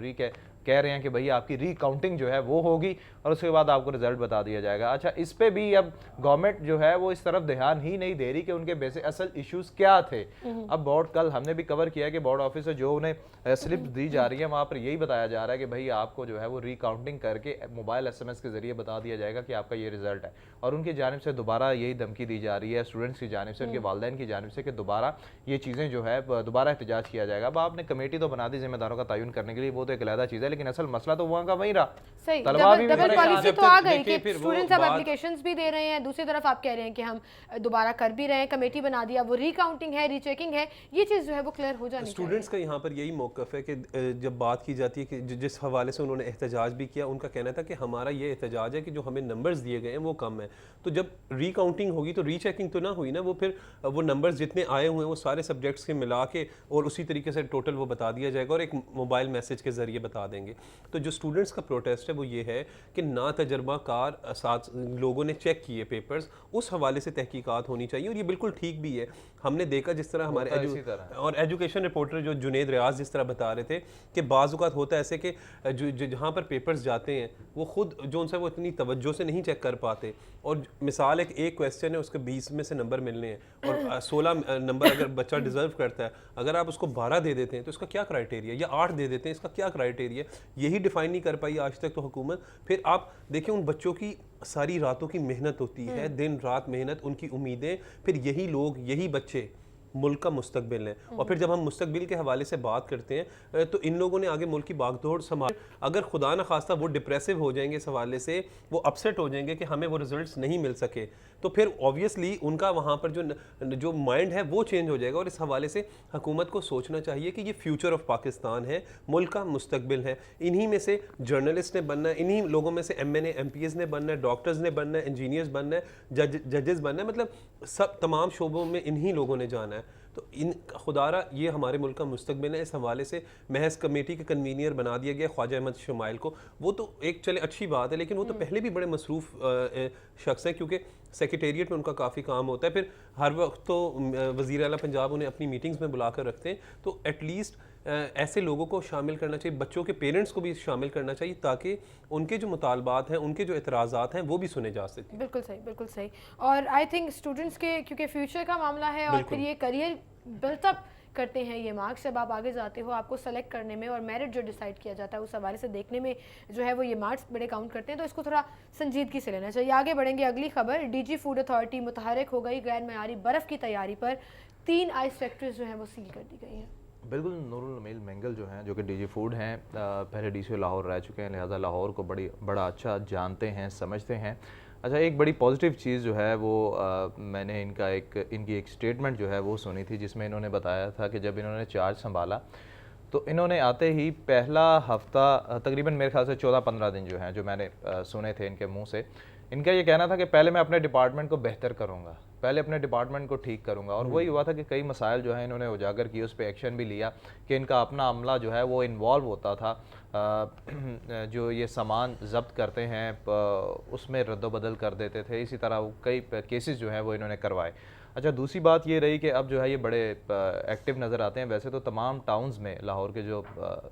Speaker 3: कह रहे हैं कि भाई आपकी रीकाउंटिंग जो है वो होगी और उसके बाद आपको रिजल्ट बता दिया जाएगा। अच्छा, इस पे भी अब गवर्नमेंट जो है वो इस तरफ ध्यान ही नहीं दे रही कि उनके बेसिक असल इश्यूज क्या थे। अब बोर्ड, कल हमने भी कवर किया कि बोर्ड ऑफिस से जो उन्हें स्लिप दी जा रही है वहाँ पर यही बताया जा रहा है कि भाई आपको जो है वो रीकाउंटिंग करके मोबाइल SMS के जरिए बता दिया जाएगा कि आपका ये रिजल्ट है। और उनकी जानिब से दोबारा यही धमकी दी जा रही है स्टूडेंट्स की जानिब से, उनके वालिदैन की जानिब से, कि दोबारा ये चीज़ें जो है दोबारा एहतजाज किया जाएगा। अब आपने कमेटी तो बना दी जिम्मेदारों का तयन करने के लिए, वो तो एक अलग चीज़ है, लेकिन असल मसला तो वहाँ का वहीं रहा।
Speaker 1: सही,
Speaker 3: तलबा भी
Speaker 1: डबल
Speaker 3: परेशान।
Speaker 1: पॉलिसी
Speaker 2: जब
Speaker 1: तो
Speaker 2: तक
Speaker 1: आ गई
Speaker 2: देखिए
Speaker 1: कि
Speaker 2: फिर वो
Speaker 1: स्टूडेंट्स अब
Speaker 2: बात-
Speaker 1: एप्लीकेशंस भी दे रहे हैं, दूसरी तरफ आप कह रहे हैं कि हम दोबारा कर भी रहे हैं, कमेटी बना दिया, वो रीकाउंटिंग है, रीचेकिंग है, ये चीज़ जो है वो क्लियर हो जानी चाहिए।
Speaker 2: स्टूडेंट्स का यहाँ पर यही मौक़िफ़ है कि जब बात की जाती है कि जिस हवाले से उन्होंने एहतजाज भी किया, उनका कहना था कि हमारा ये एहतजाज है कि जो हमें नंबर्स दिए गए हैं वो कम है। तो जब रीकाउंटिंग होगी तो रीचेकिंग तो ना हुई ना, वो फिर वो नंबर्स जितने आए हुए हैं वो सारे सब्जेक्ट्स के मिला के और उसी तरीके से टोटल वो बता दिया जाएगा और एक मोबाइल मैसेज के ज़रिए बता देंगे। जाएंगे। तो जो स्टूडेंट्स का प्रोटेस्ट है वो ये है कि ना तजर्बाकार साथ लोगों ने चेक किए पेपर्स, उस हवाले से तहकीकात होनी चाहिए। और ये बिल्कुल ठीक भी है। हमने देखा जिस तरह हमारे और एजुकेशन रिपोर्टर जो जुनेद रियाज जिस तरह बता रहे थे कि बाज़ औक़ात होता है ऐसे कि जहाँ पर पेपर्स जाते हैं वो खुद जो उनसे वो इतनी तवज्जो से नहीं चेक कर पाते, और मिसाल एक क्वेश्चन है उसके 20 में से नंबर मिलने हैं और 16 नंबर अगर बच्चा डिज़र्व करता है, अगर आप उसको 12 दे देते हैं तो इसका क्या क्राइटेरिया, या 8 दे देते हैं इसका क्या क्राइटेरिया, यही डिफाइन नहीं कर पाई आज तक तो हुकूमत। फिर आप देखिए उन बच्चों की सारी रातों की मेहनत होती है, दिन रात मेहनत, उनकी उम्मीदें, फिर यही लोग यही बच्चे मुल्क का मुस्तकबिल है। और फिर जब हम मुस्तकबिल के हवाले से बात करते हैं तो इन लोगों ने आगे मुल्क की बागदौड़ संभाल, अगर खुदा न खास्ता वो डिप्रेसिव हो जाएंगे इस हवाले से, वो अपसेट हो जाएंगे कि हमें वो रिजल्ट्स नहीं मिल सके, तो फिर ऑब्वियसली उनका वहाँ पर जो माइंड है वो चेंज हो जाएगा। और इस हवाले से हुकूमत को सोचना चाहिए कि ये फ्यूचर ऑफ पाकिस्तान है, मुल्क का मुस्तकबिल है। इन्हीं में से जर्नलिस्ट ने बनना है, इन्हीं लोगों में से MNA MPs ने बनना है, डॉक्टर्स ने बनना है, इंजीनियर्स बनना है, जजेस बनना है, मतलब सब तमाम शोबों में इन्हीं लोगों ने जाना है। तो इन खुदारा ये हमारे मुल्क का मुस्तकबिल है। इस हवाले से महज कमेटी के कन्वीनियर बना दिया गया ख्वाजा अहमद शुमाइल को, वो तो एक चले अच्छी बात है, लेकिन वो तो पहले भी बड़े मसरूफ़ शख्स हैं क्योंकि सेक्रेटेरिएट में उनका काफ़ी काम होता है। फिर हर वक्त तो वज़ीर आला पंजाब उन्हें अपनी मीटिंग्स में बुला कर रखते हैं, तो एटलीस्ट ऐसे लोगों को शामिल करना चाहिए, बच्चों के पेरेंट्स को भी शामिल करना चाहिए ताकि उनके जो मुतालबात हैं, उनके जो एतराज़ात हैं वो भी सुने जा सकें।
Speaker 1: बिल्कुल सही, बिल्कुल सही। और आई थिंक स्टूडेंट्स के क्योंकि फ्यूचर का मामला है और फिर ये करियर बिल्टअप करते हैं ये मार्क्स, जब आप आगे जाते हो आपको सेलेक्ट करने में और मेरिट जो डिसाइड किया जाता है उस हवाले से देखने में जो है वो ये मार्क्स बड़े काउंट करते हैं, तो इसको थोड़ा संजीदगी से लेना चाहिए। आगे बढ़ेंगे, अगली खबर, DG फूड अथॉरिटी मुतहरक हो गई, गैर मयारी बर्फ़ की तैयारी पर 3 आइस फैक्ट्रीज जो हैं वो सील कर दी गई हैं।
Speaker 3: बिल्कुल, नूरुल अमील मेंगल जो हैं, जो कि DG फूड हैं, पहले DCO लाहौर रह चुके हैं, लिहाजा लाहौर को बड़ा अच्छा जानते हैं, समझते हैं। अच्छा, एक बड़ी पॉजिटिव चीज़ जो है वो मैंने इनकी एक स्टेटमेंट जो है वो सुनी थी, जिसमें इन्होंने बताया था कि जब इन्होंने चार्ज संभाला तो इन्होंने आते ही पहला हफ्ता तकरीबन मेरे ख्याल से 14-15 दिन जो हैं, जो मैंने सुने थे इनके मुंह से, इनका ये कहना था कि पहले मैं अपने डिपार्टमेंट को बेहतर करूँगा, पहले अपने डिपार्टमेंट को ठीक करूँगा। और वही हुआ था कि कई मसाइल जो हैं इन्होंने उजागर किए, उस पर एक्शन भी लिया कि इनका अपना अमला जो है वो इन्वॉल्व होता था, जो ये सामान जब्त करते हैं उसमें रद्दबदल कर देते थे। इसी तरह कई केसेस जो हैं वो इन्होंने करवाए। अच्छा, दूसरी बात ये रही कि अब जो है ये बड़े एक्टिव नज़र आते हैं। वैसे तो तमाम टाउन्स में, लाहौर के जो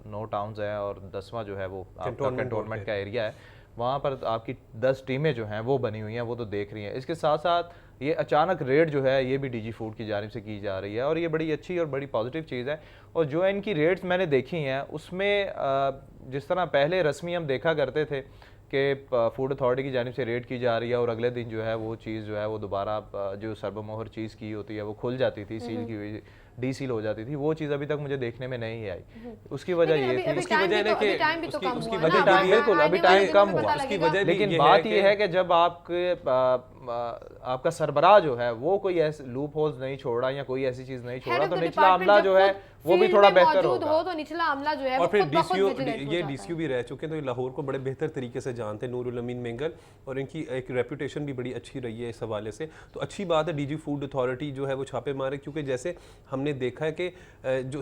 Speaker 3: 9 टाउन्स हैं और 10वां जो है वो आपका कंटोनमेंट का एरिया है, वहाँ पर आपकी 10 टीमें जो हैं वो बनी हुई हैं, वो तो देख रही हैं। इसके साथ साथ ये अचानक रेड जो है ये भी DG फूड की जानिब से की जा रही है और ये बड़ी अच्छी और बड़ी पॉजिटिव चीज़ है। और जो इनकी रेड्स मैंने देखी हैं उसमें जिस तरह पहले रस्मी हम देखा करते थे कि फूड अथॉरिटी की जानिब से रेड की जा रही है और अगले दिन जो है वो चीज़ जो है वो दोबारा जो सर्बमोहर चीज़ की होती है वो खुल जाती थी, सील की हुई डीसील हो जाती थी, वो चीज़ अभी तक मुझे देखने में नहीं आई। उसकी वजह ये थी,
Speaker 2: उसकी वजह है कि
Speaker 3: उसकी वजह टाइम बिल्कुल अभी टाइम कम हुआ, उसकी वजह लेकिन बात ये है कि जब आपका सरबराह जो है वो कोई ऐसे लूप होल्स नहीं छोड़ा या कोई ऐसी चीज़ नहीं छोड़ा, तो निचला अमला जो है वो भी थोड़ा बेहतर होगा।
Speaker 1: तो निचला अमला जो है
Speaker 2: और फिर DCO भी रह चुके हैं, तो ये लाहौर को बड़े बेहतर तरीके से जानते हैं, नूरुल अमीन मेंगल, और इनकी एक रेपुटेशन भी बड़ी अच्छी रही है इस हवाले से। तो अच्छी बात है DG फूड अथॉरिटी जो है वो छापे मारे, क्योंकि जैसे हमने देखा है कि जो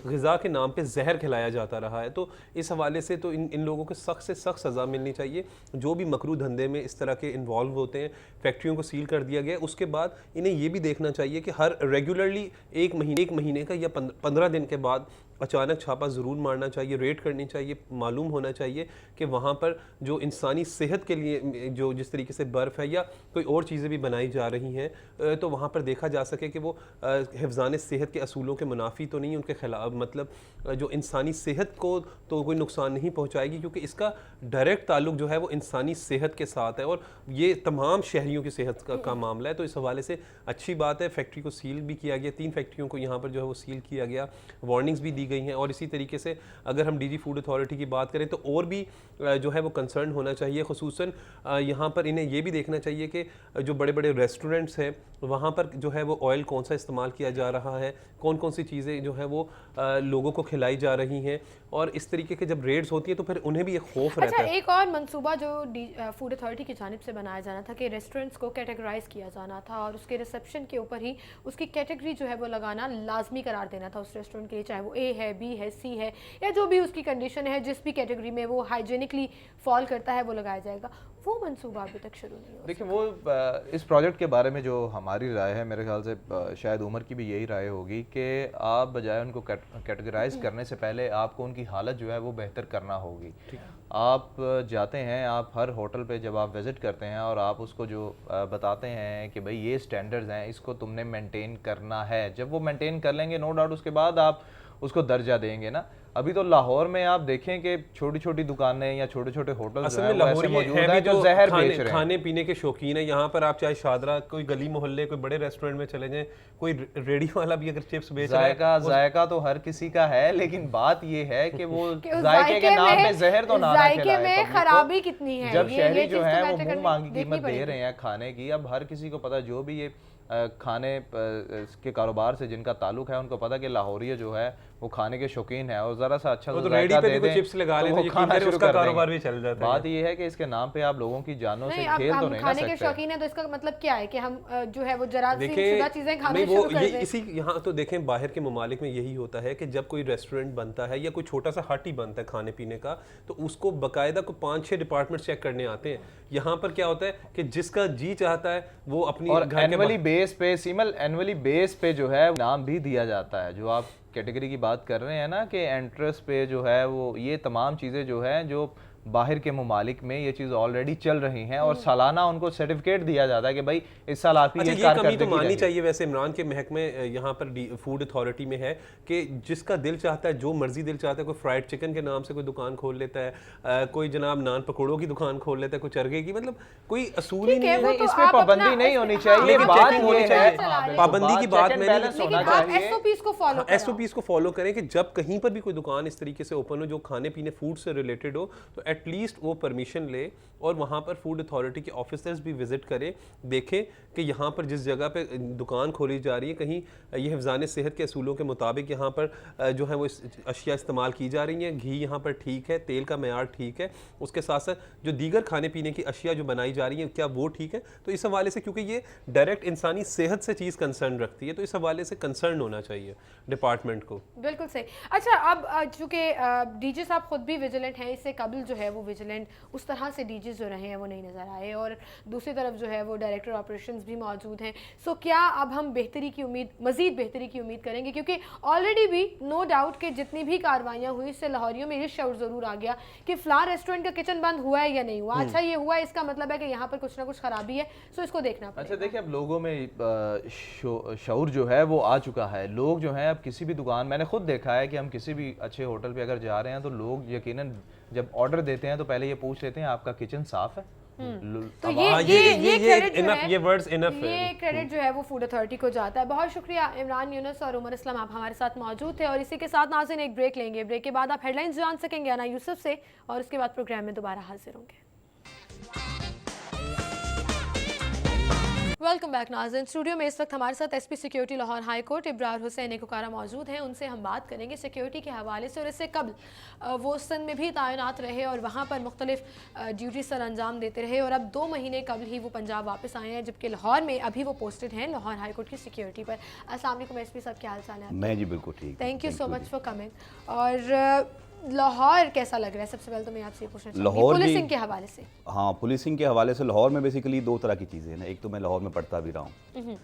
Speaker 2: ग़िज़ा के नाम पे जहर खिलाया जाता रहा है, तो इस हवाले से तो इन लोगों को सख्त से सख्त सज़ा मिलनी चाहिए जो भी मकरू धंधे में इस तरह के इन्वॉल्व होते हैं। फैक्ट्रियों को सील कर दिया गया, उसके बाद इन्हें ये भी देखना चाहिए कि हर रेगुलरली एक महीने का या 15 दिन के बाद अचानक छापा ज़रूर मारना चाहिए, रेड करनी चाहिए, मालूम होना चाहिए कि वहाँ पर जो इंसानी सेहत के लिए जो जिस तरीके से बर्फ़ है या कोई और चीज़ें भी बनाई जा रही हैं, तो वहाँ पर देखा जा सके कि वो हिफ़्ज़ान सेहत के असूलों के मुनाफी तो नहीं, उनके ख़िलाफ़, मतलब जो इंसानी सेहत को तो कोई नुकसान नहीं पहुँचाएगी, क्योंकि इसका डायरेक्ट ताल्लुक जो है वो इंसानी सेहत के साथ है और ये तमाम शहरियों की सेहत का मामला है। तो इस हवाले से अच्छी बात है, फैक्ट्री को सील भी किया गया, 3 फैक्ट्रियों को यहाँ पर जो है वो सील किया गया, वार्निंग्स भी दी गई हैं। और इसी तरीके से अगर हम DG फूड अथॉरिटी की बात करें तो और भी जो है वो कंसर्न होना चाहिए, खुसूसन यहाँ पर इन्हें ये भी देखना चाहिए कि जो बड़े बड़े रेस्टोरेंट्स हैं वहाँ पर जो है वो ऑयल कौन सा इस्तेमाल किया जा रहा है, कौन कौन सी चीज़ें जो है वो लोगों को खिलाई जा रही हैं, और इस तरीके के जब रेड्स होती हैं तो फिर उन्हें भी एक खौफ रहता है।
Speaker 1: एक और मंसूबा जो फूड अथॉरिटी की जानिब से बनाया जाना था कि रेस्टोरेंट्स को कैटेगराइज किया जाना था और उसके रिसेप्शन के ऊपर ही उसकी कैटेगरी जो है वो लगाना लाजमी करार देना था उस रेस्टोरेंट के लिए, चाहे वो A है, बी है, सी है, या जो भी उसकी कंडीशन है, जिस भी कैटेगरी में वो हाइजेनिकली फॉल करता है वो लगाया जाएगा। वो मंसूबा अभी तक शुरू नहीं हुआ।
Speaker 3: देखिए वो इस प्रोजेक्ट के बारे में जो हमारी राय है, मेरे ख्याल से शायद उमर की भी यही राय होगी कि आप बजाय उनको कैटेगराइज करने से पहले आपको उनकी हालत जो है वो बेहतर करना होगी। आप जाते हैं, आप हर होटल पे जब आप विज़िट करते हैं और आप उसको जो बताते हैं कि भाई ये स्टैंडर्ड्स हैं, इसको तुमने मेंटेन करना है, जब वो मेंटेन कर लेंगे नो डाउट उसके बाद आप उसको दर्जा देंगे ना। अभी तो लाहौर में आप देखें कि छोटी छोटी दुकानें या छोटे छोटे होटल
Speaker 2: असल में लाहौर है जो जहर बेच रहे हैं, खाने पीने के शौकीन है। यहाँ पर आप चाहे शादरा कोई गली मोहल्ले कोई बड़े रेस्टोरेंट में चले जाएं, कोई रेडी वाला भी अगर चिप्स बेच रहा है,
Speaker 3: जायका तो हर किसी का है, लेकिन बात ये है कि वो जायके के नाम पे जहर तो ना खिलाए।
Speaker 1: खराबी कितनी है,
Speaker 3: जब शहरी जो है वो मुंह मांगी कीमत दे रहे हैं खाने की। अब हर किसी को पता, जो भी ये खाने के कारोबार से जिनका ताल्लुक है उनको पता कि लाहौरिया जो है वो खाने के शौकीन है और जरा सा अच्छा
Speaker 2: तो रेडी पे भी चिप्स लगा ले तो खाना उसका कारोबार भी चल जाता है।
Speaker 3: बात ये है कि इसके नाम पे आप लोगों की जानों से खेल तो नहीं ना
Speaker 1: खाने के शौकीन है, तो इसका मतलब क्या है कि हम जो है वो जरा सी शुदा चीजें खाना शुरू कर दें।
Speaker 2: इसी यहाँ तो देखें बाहर के ममालिक में यही होता है कि जब कोई रेस्टोरेंट बनता है या कोई छोटा सा हट ही बनता है खाने पीने का, तो उसको बाकायदा को 5-6 डिपार्टमेंट चेक करने आते हैं। यहाँ पर क्या होता है कि जिसका जी चाहता है वो अपनी
Speaker 3: एनुअली बेस पे सीमल एनुअली बेस पे जो है नाम भी दिया जाता है। जो आप कैटेगरी की बात कर रहे हैं ना कि एंट्रेंस पे जो है वो ये तमाम चीज़ें जो हैं जो बाहर के ममालिक में ये चीज़ ऑलरेडी चल रही हैं और सालाना उनको सर्टिफिकेट दिया जाता है कि भाई इस साल आपकी
Speaker 2: ये कमी तो माननी चाहिए। वैसे इमरान के महकमे यहाँ पर फूड अथॉरिटी में है कि जिसका दिल चाहता है, जो मर्जी दिल चाहता है, कोई फ्राइड चिकन के नाम से कोई दुकान खोल लेता है, कोई जनाब नान पकौड़ों की दुकान खोल लेता है, कोई चरगे की, मतलब कोई असूल ही नहीं है।
Speaker 3: इस पे पाबंदी नहीं होनी चाहिए, बात होनी चाहिए,
Speaker 2: पाबंदी की बात में
Speaker 1: एसओपीज
Speaker 2: को फॉलो करें कि जब कहीं पर भी कोई दुकान इस तरीके से ओपन हो जो खाने पीने फूड से रिलेटेड हो, तो एटलीस्ट वो परमिशन ले और वहाँ पर फूड अथॉरिटी के ऑफिसर्स भी विजिट करें, देखें कि यहाँ पर जिस जगह पे दुकान खोली जा रही है कहीं ये हिफ्ज़ान सेहत के असूलों के मुताबिक यहाँ पर जो है वो अशिया इस्तेमाल की जा रही हैं, घी यहाँ पर ठीक है, तेल का मयार ठीक है, उसके साथ साथ जो दीगर खाने पीने की अशिया जो बनाई जा रही हैं क्या वो ठीक है। तो इस हवाले से क्योंकि ये डायरेक्ट इंसानी सेहत से चीज़ कंसर्न रखती है, तो इस हवाले से कंसर्न होना चाहिए डिपार्टमेंट को।
Speaker 1: बिल्कुल सही। अच्छा, अब चूँकि डीजी साहब खुद भी विजिलेंट हैं, इससे कबल जो है वो विजिलेंट उस तरह से डीजी जो रहे हैं वो नहीं नज़र आए, और दूसरी तरफ जो है वो डायरेक्टर ऑपरेशंस भी मौजूद हैं। सो क्या अब हम बेहतरी की उम्मीद, मज़ीद बेहतरी की उम्मीद करेंगे? क्योंकि ऑलरेडी भी नो डाउट कि जितनी भी कार्रवाइयाँ हुई इससे लाहौरियों में ये शऊर ज़रूर आ गया कि फ़लाँ रेस्टोरेंट का किचन बंद हुआ है या नहीं हुआ। अच्छा, ये हुआ, इसका मतलब है कि यहाँ पर कुछ ना कुछ खराबी है, सो इसको देखना पड़ेगा।
Speaker 3: अच्छा देखिए, अब लोगों में शऊर जो है वो आ चुका है। लोग जो हैं अब किसी भी दुकान, मैंने खुद देखा है कि हम किसी भी अच्छे होटल पे अगर जा रहे हैं तो लोग यकीनन जब ऑर्डर देते हैं तो पहले ये पूछ लेते हैं आपका किचन साफ है।
Speaker 1: तो ये क्रेडिट जो है वो फूड अथॉरिटी को जाता है। बहुत शुक्रिया इमरान यूनुस और उमर इस्लाम, आप हमारे साथ मौजूद थे। और इसी के साथ नाज़रीन एक ब्रेक लेंगे, ब्रेक के बाद आप हेडलाइंस जान सकेंगे अना यूसुफ से, और उसके बाद प्रोग्राम में दोबारा हाजिर होंगे। वेलकम बैक नाज़रीन। स्टूडियो में इस वक्त हमारे साथ SP security Lahore high court Ibrar Hussain एकोकारा मौजूद हैं। उनसे हम बात करेंगे सिक्योरिटी के हवाले से, और इससे कबल वो सिंध में भी तैनात रहे और वहाँ पर मुख्तलिफ ड्यूटी सर अंजाम देते रहे, और अब 2 महीने कबल ही वो पंजाब वापस आए हैं, जबकि लाहौर में अभी वो पोस्टेड हैं लाहौर हाई कोर्ट की सिक्योरिटी पर। अस्सलाम वालेकुम एसपी साहब, क्या हाल चाल है?
Speaker 4: मैं जी बिल्कुल ठीक।
Speaker 1: Thank you so much for coming. और लाहौर कैसा लग रहा है? सबसे पहले तो मैं आपसे पूछना चाहूँगी पुलिसिंग के हवाले से।
Speaker 4: हाँ, पुलिसिंग के हवाले से लाहौर में बेसिकली 2 तरह की चीज़ें हैं ना। एक तो मैं लाहौर में पढ़ता भी रहा हूँ,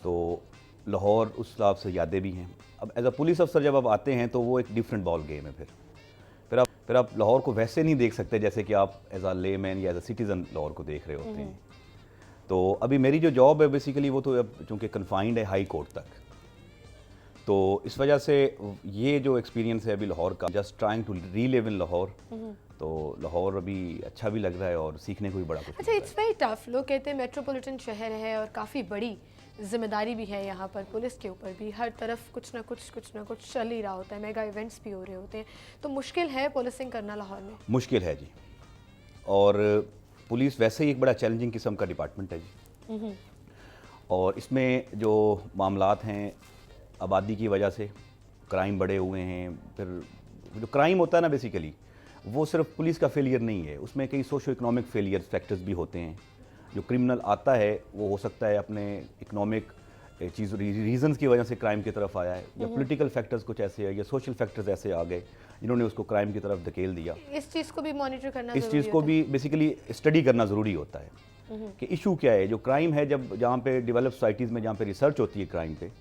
Speaker 4: तो लाहौर उस हिसाब से यादें भी हैं। अब एज अ पुलिस अफसर जब आप आते हैं तो वो एक डिफरेंट बॉल गेम है। फिर आप लाहौर को वैसे नहीं देख सकते जैसे कि आप एज अ लेमैन या एज अ सिटीज़न लाहौर को देख रहे होते हैं। तो अभी मेरी जो जॉब है बेसिकली वो तो अब चूँकि कन्फाइंड है हाई कोर्ट तक, तो इस वजह से ये जो एक्सपीरियंस है अभी लाहौर का, जस्ट ट्राइंग टू रीलिव इन लाहौर, तो लाहौर अभी अच्छा भी लग रहा है और सीखने को भी बड़ा कुछ।
Speaker 1: अच्छा, इट्स वेरी टफ। लोग कहते हैं मेट्रोपॉलिटन शहर है और काफ़ी बड़ी जिम्मेदारी भी है यहाँ पर, पुलिस के ऊपर भी हर तरफ कुछ ना कुछ चल ही रहा होता है, मेगा इवेंट्स भी हो रहे होते हैं, तो मुश्किल है पुलिसिंग करना लाहौर में?
Speaker 4: मुश्किल है जी, और पुलिस वैसे ही एक बड़ा चैलेंजिंग किस्म का डिपार्टमेंट है जी। और इसमें जो मामलात हैं आबादी की वजह से, क्राइम बढ़े हुए हैं। फिर जो क्राइम होता है ना बेसिकली वो सिर्फ पुलिस का फेलियर नहीं है, उसमें कई सोशो इकोनॉमिक फेलियर फैक्टर्स भी होते हैं। जो क्रिमिनल आता है वो हो सकता है अपने इकोनॉमिक चीज़ रीजंस की वजह से क्राइम की तरफ आया है, या पॉलिटिकल फैक्टर्स कुछ ऐसे है, या सोशल फैक्टर्स ऐसे आ गए जिन्होंने उसको क्राइम की तरफ धकेल दिया।
Speaker 1: इस चीज़ को भी मॉनिटर करना
Speaker 4: इस चीज़ को भी बेसिकली स्टडी करना ज़रूरी होता है कि इशू क्या है। जो क्राइम है, जब जहाँ पे डेवलप सोसाइटीज़ में जहाँ पे रिसर्च होती है क्राइम पे,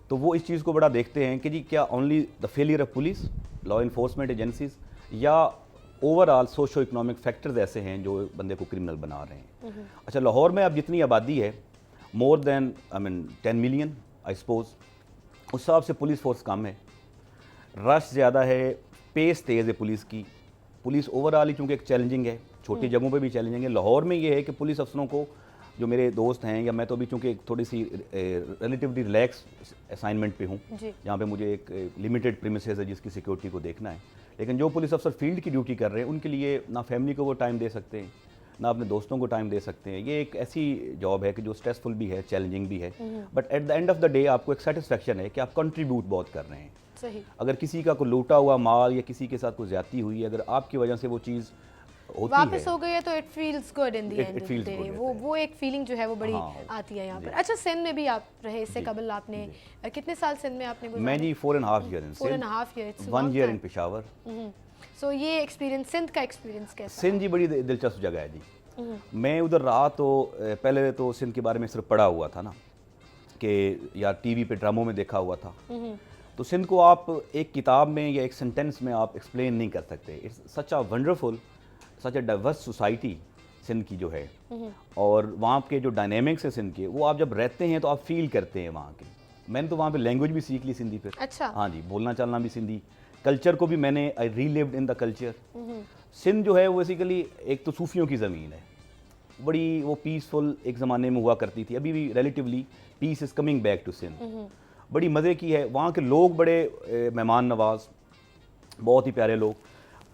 Speaker 4: तो वो इस चीज़ को बड़ा देखते हैं कि जी क्या only the failure of police, law enforcement agencies, या ओवरऑल सोशो इकोनॉमिक फैक्टर्स ऐसे हैं जो बंदे को क्रिमिनल बना रहे हैं। अच्छा, लाहौर में अब जितनी आबादी है, more than 10 million I suppose, उस हिसाब से पुलिस फोर्स कम है, रश ज़्यादा है, पेस तेज़ है पुलिस की। पुलिस ओवरऑल ही चूँकि एक चैलेंजिंग है, छोटी जगहों पे भी चैलेंजिंग है। लाहौर में ये है कि पुलिस अफसरों को, जो मेरे दोस्त हैं या मैं तो अभी चूँकि थोड़ी सी रिलेटिवली रिलैक्स असाइनमेंट पे हूँ, जहाँ पे मुझे एक लिमिटेड प्रीमिसेस है जिसकी सिक्योरिटी को देखना है, लेकिन जो पुलिस अफसर फील्ड की ड्यूटी कर रहे हैं उनके लिए ना फैमिली को वो टाइम दे सकते हैं, ना अपने दोस्तों को टाइम दे सकते हैं। ये एक ऐसी जॉब है कि जो स्ट्रेसफुल भी है, चैलेंजिंग भी है, but at the end of the day आपको एक सेटिस्फेक्शन है कि आप कंट्रीब्यूट बहुत कर रहे हैं।
Speaker 1: सही।
Speaker 4: अगर किसी का कोई लूटा हुआ माल या किसी के साथ कोई ज्यादती हुई, अगर आपकी वजह से वो चीज़ होती
Speaker 1: वापस
Speaker 4: है,
Speaker 1: हो गई है, तो it feels good in the
Speaker 4: It
Speaker 1: and
Speaker 4: feels good
Speaker 1: वो एक फीलिंग जो है वो बड़ी
Speaker 4: हाँ,
Speaker 1: आती है यहाँ पर। अच्छा, सिंध में भी आप रहे, इससे कबल आपने कितने साल सिंध में आपने गुजारे?
Speaker 4: मैं जी 4.5 year in
Speaker 1: 4.5 years, it's a
Speaker 4: 1
Speaker 1: long
Speaker 4: year in
Speaker 1: time.
Speaker 4: Peshawar.
Speaker 1: So ये एक्सपीरियंस, सिंध का एक्सपीरियंस कैसा?
Speaker 4: सिंध जी बड़ी दिलचस्प जगह है जी। मैं उधर रहा तो पहले तो सिंध के बारे में सिर्फ पढ़ा हुआ था ना, कि या टीवी पे ड्रामों में देखा हुआ था। तो सिंध को आप एक किताब में या एक सेंटेंस में आप एक्सप्लेन नहीं कर सकते। It's such a wonderful, such a diverse society Sindh की जो है, और वहाँ के जो डायनेमिक्स है सिंध के, वो आप जब रहते हैं तो आप फील करते हैं वहाँ के। मैंने तो वहाँ पे लैंग्वेज भी सीख ली सिंधी फिर।
Speaker 1: अच्छा।
Speaker 4: हाँ जी, बोलना चालना भी सिंधी, कल्चर को भी मैंने आई relieved in the culture. Sindh जो है वो बेसिकली एक तो सूफियों की ज़मीन है, बड़ी वो पीसफुल एक ज़माने में हुआ करती थी, अभी भी relatively peace is coming back to Sindh. बड़ी मज़े की है, वहाँ के लोग बड़े मेहमान नवाज, बहुत ही प्यारे लोग।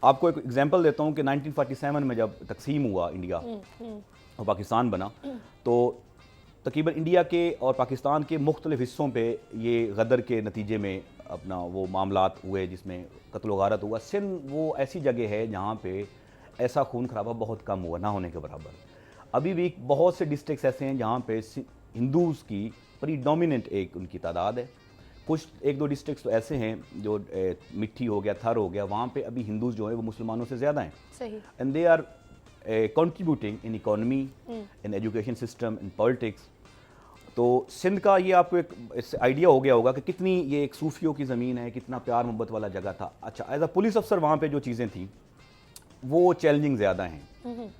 Speaker 4: आपको एक एग्जांपल देता हूँ कि 1947 में जब तकसीम हुआ इंडिया और पाकिस्तान बना, तो तकरीबन इंडिया के और पाकिस्तान के मुख्तलिफ हिस्सों पे ये गदर के नतीजे में अपना वो मामलात हुए जिसमें कत्ल व गारत हुआ। सिंध वो ऐसी जगह है जहाँ पे ऐसा खून खराबा बहुत कम हुआ, ना होने के बराबर। अभी भी बहुत से डिस्ट्रिक्ट्स ऐसे हैं जहाँ पे हिंदूज़ की प्रीडोमिनेंट एक उनकी तादाद है। कुछ एक दो डिस्ट्रिक्ट्स तो ऐसे हैं जो मिट्टी हो गया, थर हो गया, वहाँ पे अभी हिंदूज़ जो है वो मुसलमानों से ज़्यादा हैं।
Speaker 1: सही।
Speaker 4: And they are contributing in economy, in education system, in politics. तो सिंध का ये आपको एक आइडिया हो गया होगा कि कितनी ये एक सूफियों की ज़मीन है, कितना प्यार मोहब्बत वाला जगह था। अच्छा, एज अ पुलिस अफसर वहाँ पे जो चीज़ें थी वो चैलेंजिंग ज़्यादा हैं।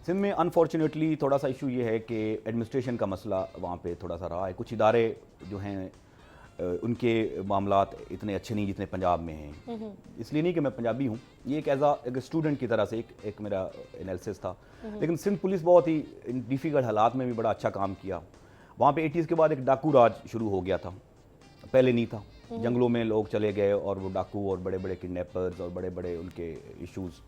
Speaker 4: सिंध में अनफॉर्चुनेटली थोड़ा सा इशू ये है कि एडमिनिस्ट्रेशन का मसला वहाँ पे थोड़ा सा रहा है। कुछ इदारे जो हैं उनके मामलात इतने अच्छे नहीं जितने पंजाब में हैं। इसलिए नहीं कि मैं पंजाबी हूँ, ये एक एज एक स्टूडेंट की तरह से एक मेरा एनालिसिस था। लेकिन सिंध पुलिस बहुत ही डिफ़िकल्ट हालात में भी बड़ा अच्छा काम किया। वहाँ पे 80s के बाद एक डाकू राज शुरू हो गया था, पहले नहीं था। जंगलों में लोग चले गए और वो डाकू और बड़े बड़े किडनैपर्स और बड़े बड़े उनके इश्यूज़,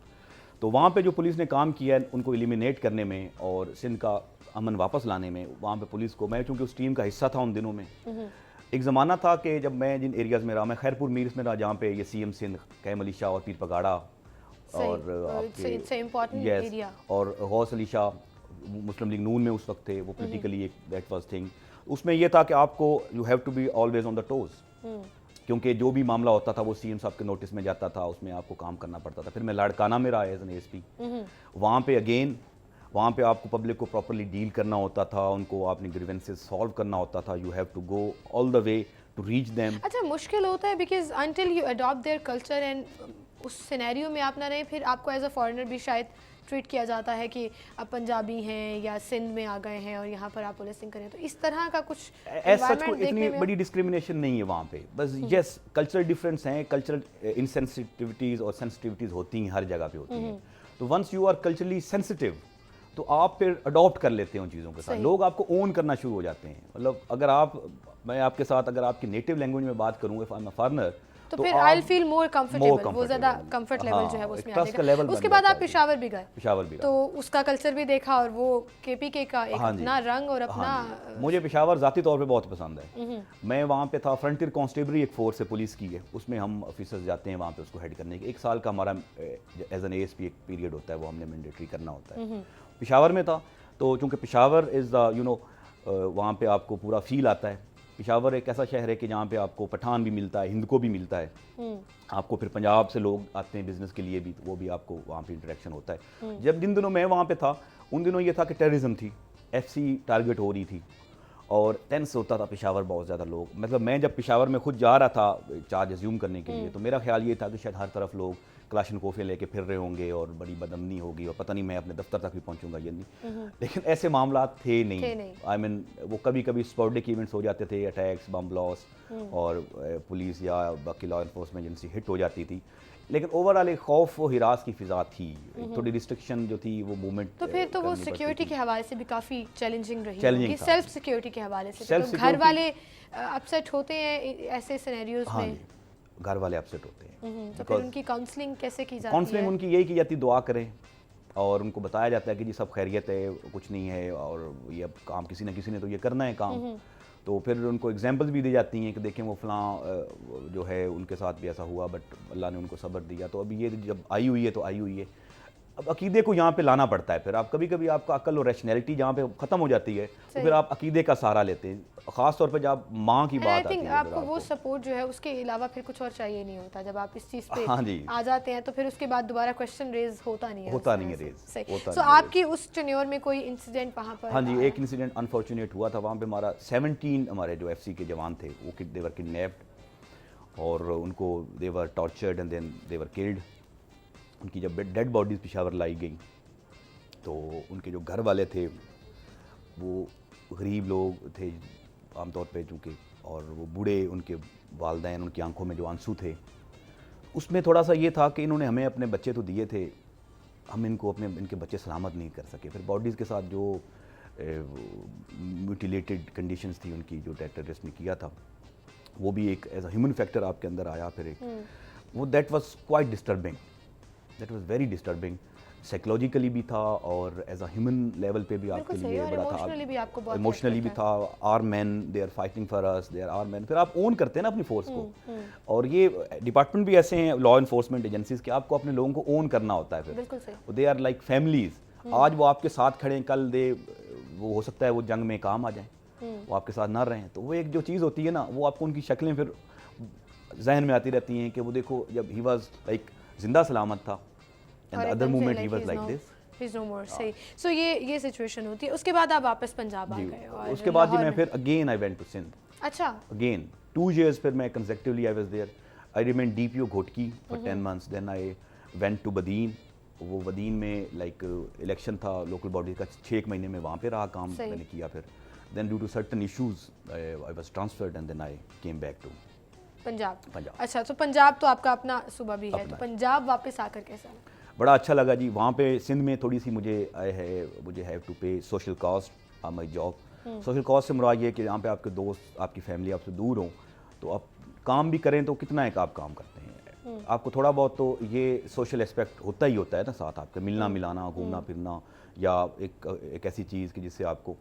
Speaker 4: तो वहाँ पे जो पुलिस ने काम किया है उनको एलिमिनेट करने में और सिंध का अमन वापस लाने में, वहाँ पे पुलिस को, मैं चूँकि उस टीम का हिस्सा था उन दिनों में। एक ज़माना था कि जब मैं जिन एरियाज़ में रहा, मैं खैरपुर मीर्स में रहा जहाँ पे ये CM सिंध, कैम अली शाह और पीर पगाड़ा और
Speaker 1: एरिया
Speaker 4: और गौस अली शाह मुस्लिम लीग नून में उस वक्त थे, वो पोलिटिकली एक दैट वाज थिंग। उसमें ये था कि आपको you have to be always on the toes, क्योंकि जो भी मामला होता था वो CM साहब के नोटिस में जाता था, उसमें आपको काम करना पड़ता था। फिर मैं लाड़काना में रहा एज एन ASP, वहाँ पे अगेन वहाँ पे आपको पब्लिक को प्रॉपर्ली डील करना होता था, उनको अपनी ग्रीवेंसेस सॉल्व करना होता था। You have to go all the way to reach them.
Speaker 1: अच्छा, मुश्किल होता है because until you adopt their culture and उस सिनेरियो में आप ना रहे, फिर आपको एज अ फॉरेनर भी शायद ट्रीट किया जाता है कि आप पंजाबी हैं या सिंध में आ गए हैं और यहाँ पर आप पुलिसिंग करें, तो इस तरह का कुछ
Speaker 4: एनवायरनमेंट इतनी बड़ी डिस्क्रिमिनेशन नहीं है वहाँ पे। बस यस, कल्चरल डिफरेंस हैं, कल्चरल इनसेंसिटिविटीज़ और सेंसिटिविटीज़ होती हैं, हर जगह पे होती हैं। तो once you are culturally sensitive तो आप फिर अडॉप्ट कर लेते हैं उन चीज़ों के साथ, लोग आपको ओन करना शुरू हो जाते हैं। मतलब अगर मैं आपके साथ अगर आपकी नेटिव लैंग्वेज में बात करूँ, if I am a foreigner,
Speaker 1: तो फिर I will feel more comfortable, वो ज़्यादा कंफर्ट लेवल जो है वो उसमें आ जाएगा। उसके बाद आप पेशावर भी गए, तो उसका कल्चर भी देखा और वो KPK का एक अपना रंग और अपना। मुझे
Speaker 4: पेशावर ज़ाती तौर पे बहुत पसंद है। मैं वहाँ पे था, फ्रंटियर कांस्टेबलरी एक फोर्स है पुलिस की है, उसमें हम ऑफिसर्स जाते हैं वहाँ पे उसको हेड करने के। 1 साल का हमारा एज एन ASP एक पीरियड होता है, वो हमने मैंडेटरी करना होता है। पेशावर में था, तो चूँकि पेशावर इज़ द वहाँ पे आपको पूरा फील आता है पेशावर एक ऐसा शहर है कि जहाँ पे आपको पठान भी मिलता है, हिंद को भी मिलता है, आपको फिर पंजाब से लोग आते हैं बिजनेस के लिए भी, तो वो भी आपको वहाँ पे इंटरेक्शन होता है। जब जिन दिनों मैं वहाँ पे था उन दिनों ये था कि टेररिज्म थी, FC टारगेट हो रही थी और टेंस होता था पेशावर बहुत ज़्यादा लोग। मतलब मैं जब पेशावर में खुद जा रहा था चार्ज एज्यूम करने के लिए, तो मेरा ख्याल ये था कि शायद हर तरफ लोग क्लाशनकोफे लेके फिर रहे होंगे और बड़ी बदअमनी होगी और पता नहीं मैं अपने दफ्तर तक भी पहुंचूंगा या नहीं। लेकिन ऐसे मामला थे नहीं। आई मीन वो कभी कभी स्पॉर्डिक इवेंट्स हो जाते थे, अटैक्स, बम ब्लास्ट और पुलिस या बाकी लॉ इन्फोर्समेंट एजेंसी हिट हो जाती थी, लेकिन ओवरऑल एक खौफ व हिरास की फिजा थी, थोड़ी रिस्ट्रिक्शन जो थी वो मूवमेंट।
Speaker 1: तो फिर तो वो सिक्योरिटी के हवाले से भी काफ़ी चैलेंजिंग रही
Speaker 4: Challenging
Speaker 1: होगी,
Speaker 4: था।
Speaker 1: सेल्फ सिक्योरिटी के हवाले से।
Speaker 4: Self
Speaker 1: तो घर
Speaker 4: security-
Speaker 1: वाले अपसेट होते हैं ऐसे सिनेरियोज
Speaker 4: हाँ
Speaker 1: में?
Speaker 4: जी, घर वाले अपसेट होते हैं।
Speaker 1: तो फिर उनकी काउंसलिंग कैसे की जाती है?
Speaker 4: काउंसलिंग उनकी यही की जाती, दुआ करें और उनको बताया जाता है कि जी सब खैरियत है, कुछ नहीं है और ये अब काम किसी न किसी ने तो ये करना है काम। तो फिर उनको एग्जांपल्स भी दी जाती हैं कि देखें वो फलां जो है उनके साथ भी ऐसा हुआ बट अल्लाह ने उनको सब्र दिया। तो अभी ये जब आई हुई है तो आई हुई है। अब अकीदे को यहाँ पे लाना पड़ता है। फिर आप कभी कभी आपका अकल और रैशनैलिटी जहाँ पे ख़त्म हो जाती है तो फिर आप अकीदे का सहारा लेते हैं, ख़ास तौर पे जब माँ की
Speaker 1: आई
Speaker 4: बात आती
Speaker 1: थिंक
Speaker 4: है।
Speaker 1: आपको वो सपोर्ट जो है उसके अलावा फिर कुछ और चाहिए नहीं होता। जब आप इस चीज़ पे
Speaker 4: हाँ जी।
Speaker 1: आ जाते हैं तो फिर उसके बाद दोबारा क्वेश्चन रेज होता नहीं है।
Speaker 4: होता
Speaker 1: उस
Speaker 4: नहीं है
Speaker 1: तरह से।
Speaker 4: रेज,
Speaker 1: सही।
Speaker 4: होता
Speaker 1: सो
Speaker 4: नहीं है
Speaker 1: आपकी उस टेन्योर में कोई इंसिडेंट वहाँ पर?
Speaker 4: हाँ जी, एक इंसिडेंट अनफॉर्चुनेट हुआ था। वहाँ पे हमारा 17 हमारे जो FC के जवान थे वो दे वर किडनैप्ड और उनको they were tortured and then they were killed. उनकी जब डेड बॉडीज़ पेशावर लाई गई तो उनके जो घर वाले थे वो गरीब लोग थे आमतौर पे चूँकि, और वो बूढ़े उनके वालदैन, उनकी आंखों में जो आंसू थे, उसमें थोड़ा सा ये था कि इन्होंने हमें अपने बच्चे तो दिए थे, हम इनके बच्चे सलामत नहीं कर सके। फिर बॉडीज़ के साथ जो म्यूटिलेटेड कंडीशंस थी उनकी, जो टेररिस्ट ने किया था, वो भी एक एज अ ह्यूमन फैक्टर आपके अंदर आया। फिर एक वो that was quite disturbing, that was very disturbing. Psychologically भी था और एज अ ह्यूमन लेवल पे भी आपके लिए बड़ा था।
Speaker 1: इमोशनली भी आपको बहुत
Speaker 4: इमोशनली भी था। Are man, they are fighting for us, they are man. फिर आप ओन करते हैं ना अपनी फोर्स को, और ये डिपार्टमेंट भी ऐसे हैं लॉ इन्फोर्समेंट एजेंसीज के, आपको अपने लोगों को ओन करना होता है। फिर
Speaker 1: बिल्कुल सही।
Speaker 4: They are like families. आज वो आपके साथ खड़े हैं, कल वो हो सकता है वो जंग में काम आ जाएं, वो आपके साथ ना रहें। तो वो एक जो चीज़ होती है ना, वो आपको उनकी शक्लें फिर जहन में आती रहती हैं कि वो देखो जब ही वाज लाइक जिंदा सलामत था and the other moment he was like this,
Speaker 1: He's no more, सही। सो ये सिचुएशन होती है। उसके बाद आप वापस पंजाब आ
Speaker 4: जी।
Speaker 1: गए और
Speaker 4: उसके बाद जी
Speaker 1: लाहौर
Speaker 4: मैं
Speaker 1: में-
Speaker 4: फिर again I went to Sindh
Speaker 1: अच्छा।
Speaker 4: Again 2 years। फिर मैं consecutively I was there. I remain DPO Ghotki for 10 months। Then I went to Badin. वो बदीन में लाइक इलेक्शन था लोकल बॉडी का, 6 महीने में वहाँ पे रहा काम
Speaker 1: सही।
Speaker 4: मैंने किया। फिर then due to certain issues I was transferred and then I came back to
Speaker 1: Punjab.
Speaker 4: Punjab.
Speaker 1: अच्छा, तो पंजाब तो आपका अपना सूबा भी है,
Speaker 4: अपना
Speaker 1: तो पंजाब वापस आकर कैसा लगा?
Speaker 4: बड़ा अच्छा लगा जी। वहाँ पे सिंध में थोड़ी सी मुझे हैव टू पे social cost of my job. Social cost से मुराद ये कि यहाँ पे आपके दोस्त, आपकी फैमिली आपसे दूर हो, तो आप काम भी करें तो कितना एक आप काम करते हैं, आपको थोड़ा बहुत तो ये सोशल एस्पेक्ट होता ही होता है ना साथ आपके, मिलना मिलाना, घूमना फिरना, या एक ऐसी चीज़ कि जिससे आपको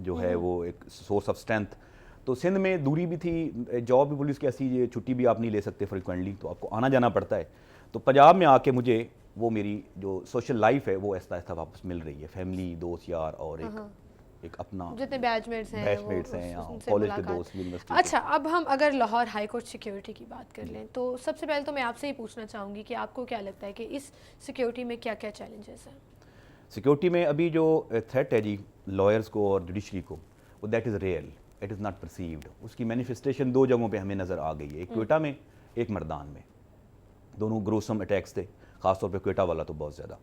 Speaker 4: जो है वो एक सोर्स ऑफ स्ट्रेंथ। तो सिंध में दूरी भी थी, जॉब भी पुलिस की ऐसी, ये छुट्टी भी आप नहीं ले सकते फ्रिक्वेंटली, तो आपको आना जाना पड़ता है। तो पंजाब में आके मुझे वो मेरी जो सोशल लाइफ है वो आहिस्ता आहिस्ता वापस मिल रही है। फैमिली, दोस्त यार और एक अपना
Speaker 1: जितने बैचमेट्स हैं
Speaker 4: बैचमेट्स हैं,
Speaker 1: उनसे
Speaker 4: कॉलेज के
Speaker 1: मुलाकात।
Speaker 4: दोस्त, यूनिवर्सिटी के।
Speaker 1: अच्छा, अब हम अगर लाहौर हाई कोर्ट सिक्योरिटी की बात कर लें तो सबसे पहले तो मैं आपसे ही पूछना चाहूँगी कि आपको क्या लगता है कि इस सिक्योरिटी में क्या क्या चैलेंजेस हैं?
Speaker 4: सिक्योरिटी में अभी जो थ्रेट है जी लॉयर्स को और जुडिशरी को, वो that is real, it is not perceived. उसकी मैनिफेस्टेशन 2 जगहों पे हमें नज़र आ गई है, एक क्वेटा में, एक मर्दान में। दोनों ग्रोसम अटैक्स थे, ख़ासतौर पे क्वेटा वाला तो बहुत ज़्यादा।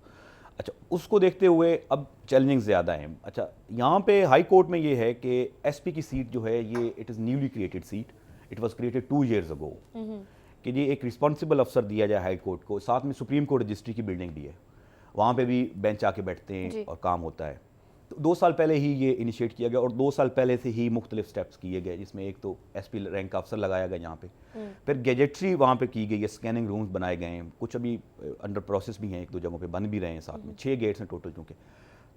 Speaker 4: अच्छा, उसको देखते हुए अब चैलेंजिंग ज़्यादा हैं। अच्छा, यहाँ पे हाई कोर्ट में ये है कि SP की सीट जो है ये it is newly created seat, it was created 2 years ago, कि ये एक रिस्पॉन्सिबल अफसर दिया जाए हाई कोर्ट को। साथ में सुप्रीम कोर्ट रजिस्ट्री की बिल्डिंग भी है, वहाँ पे भी बेंच आके बैठते हैं और काम होता है। तो 2 साल पहले ही ये इनिशिएट किया गया और 2 साल पहले से ही मुख्तलिफ स्टेप्स किए गए, जिसमें एक तो SP रैंक का अफसर लगाया गया यहाँ पे, फिर गैजेट्री वहाँ पे की गई है, स्कैनिंग रूम्स बनाए गए हैं, कुछ अभी अंडर प्रोसेस भी हैं, 1-2 जगहों पे बन भी रहे हैं साथ में। 6 गेट्स हैं टोटल चूँकि,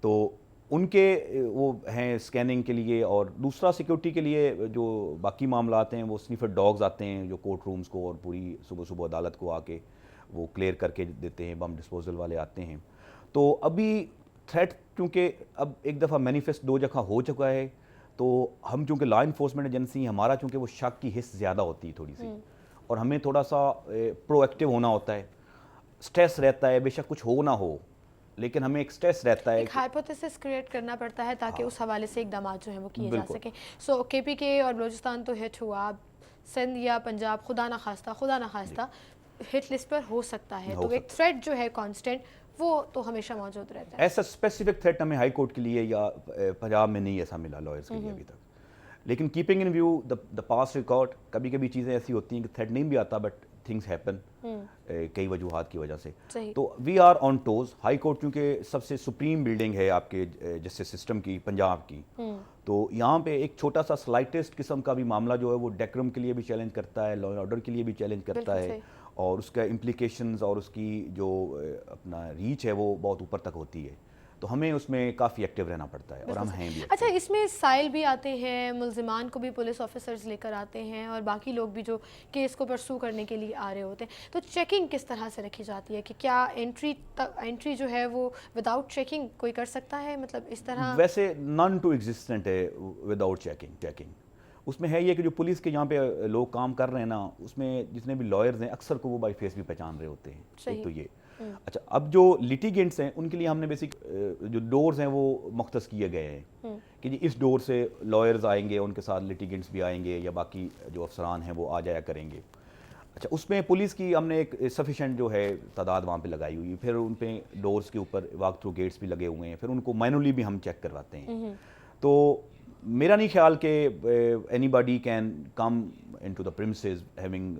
Speaker 4: तो उनके वो हैं स्कैनिंग के लिए। और दूसरा सिक्योरिटी के लिए जो बाकी मामला आते हैं, वो स्निफर डॉग्स आते हैं जो कोर्ट रूम्स को और पूरी सुबह सुबह अदालत को आके वो क्लियर करके देते हैं, बम डिस्पोजल वाले आते हैं। तो अभी थ्रेट क्योंकि अब एक दफ़ा मैनिफेस्ट 2 जगह हो चुका है, तो हम चूँकि लॉ इन्फोर्समेंट एजेंसी, हमारा चूँकि वो शक की हिस्स ज़्यादा होती है थोड़ी सी, और हमें थोड़ा सा प्रोएक्टिव होना होता है। स्ट्रेस रहता है, बेशक कुछ हो ना हो, लेकिन हमें एक स्ट्रेस रहता है
Speaker 1: एक हाइपोथेसिस क्रिएट करना पड़ता है ताकि उस हवाले से इकदाम जो हैं वो किए जा
Speaker 4: बिल्कुल।
Speaker 1: सकें। सो KPK और बलूचिस्तान तो हिट हुआ, सिंध या पंजाब खुदा ना खास्ता हिट लिस्ट पर हो सकता है,
Speaker 4: हो
Speaker 1: तो एक थ्रेट जो है कांस्टेंट वो तो हमेशा मौजूद रहता है।
Speaker 4: ऐसा स्पेसिफिक थ्रेट हमें हाई कोर्ट के लिए या पंजाब में नहीं ऐसा मिला लॉयर्स के लिए अभी तक। लेकिन keeping in view the past record, कभी कभी चीज़ें ऐसी होती हैं कि थ्रेट नहीं भी आता, बट थिंग्स हैपन कई वजूहात की वजह से।
Speaker 1: सही।
Speaker 4: तो we are on toes. High court चूँकि सबसे सुप्रीम बिल्डिंग है आपके जस्टिस सिस्टम की, पंजाब की, तो यहाँ पे एक छोटा सा स्लाइटेस्ट किस्म का भी मामला जो है वो डेकोरम के लिए भी चैलेंज करता है, लॉ एंड ऑर्डर के लिए भी चैलेंज करता
Speaker 1: बिल्कुल
Speaker 4: है,
Speaker 1: सही।
Speaker 4: और उसका इम्प्लीकेशंस और उसकी जो अपना रीच है वो बहुत ऊपर तक होती है। तो हमें उसमें काफ़ी एक्टिव रहना पड़ता है, और हम हैं भी।
Speaker 1: अच्छा, इसमें साइल भी आते हैं, मुल्जिमान को भी पुलिस ऑफिसर्स लेकर आते हैं और बाकी लोग भी जो केस को परसू करने के लिए आ रहे होते हैं, तो चेकिंग किस तरह से रखी जाती है कि क्या एंट्री जो है वो विदाउट चेकिंग कोई कर सकता है, मतलब इस तरह?
Speaker 4: वैसे नॉन टू एग्जिस्टेंट है विदाउट चेकिंग। उसमें है ये कि जो पुलिस के यहाँ पे लोग काम कर रहे हैं ना, उसमें जितने भी लॉयर्स हैं अक्सर को वो बाई फेस भी पहचान रहे होते हैं।
Speaker 1: सही।
Speaker 4: एक तो ये। अच्छा, अब जो लिटिगेंट्स हैं उनके लिए हमने बेसिक जो डोर्स हैं वो मुख्तस किए गए हैं कि जी इस डोर से लॉयर्स आएंगे, उनके साथ लिटिगेंट्स भी आएंगे या बाकी जो अफसरान हैं वो आ जाया करेंगे। अच्छा, उसमें पुलिस की हमने एक सफिशेंट जो है तादाद वहाँ पे लगाई हुई है। फिर उन पे डोर्स के ऊपर वॉक थ्रू गेट्स भी लगे हुए हैं, फिर उनको मैनुअली भी हम चेक करवाते हैं। तो मेरा नहीं ख्याल कि anybody can come into the premises having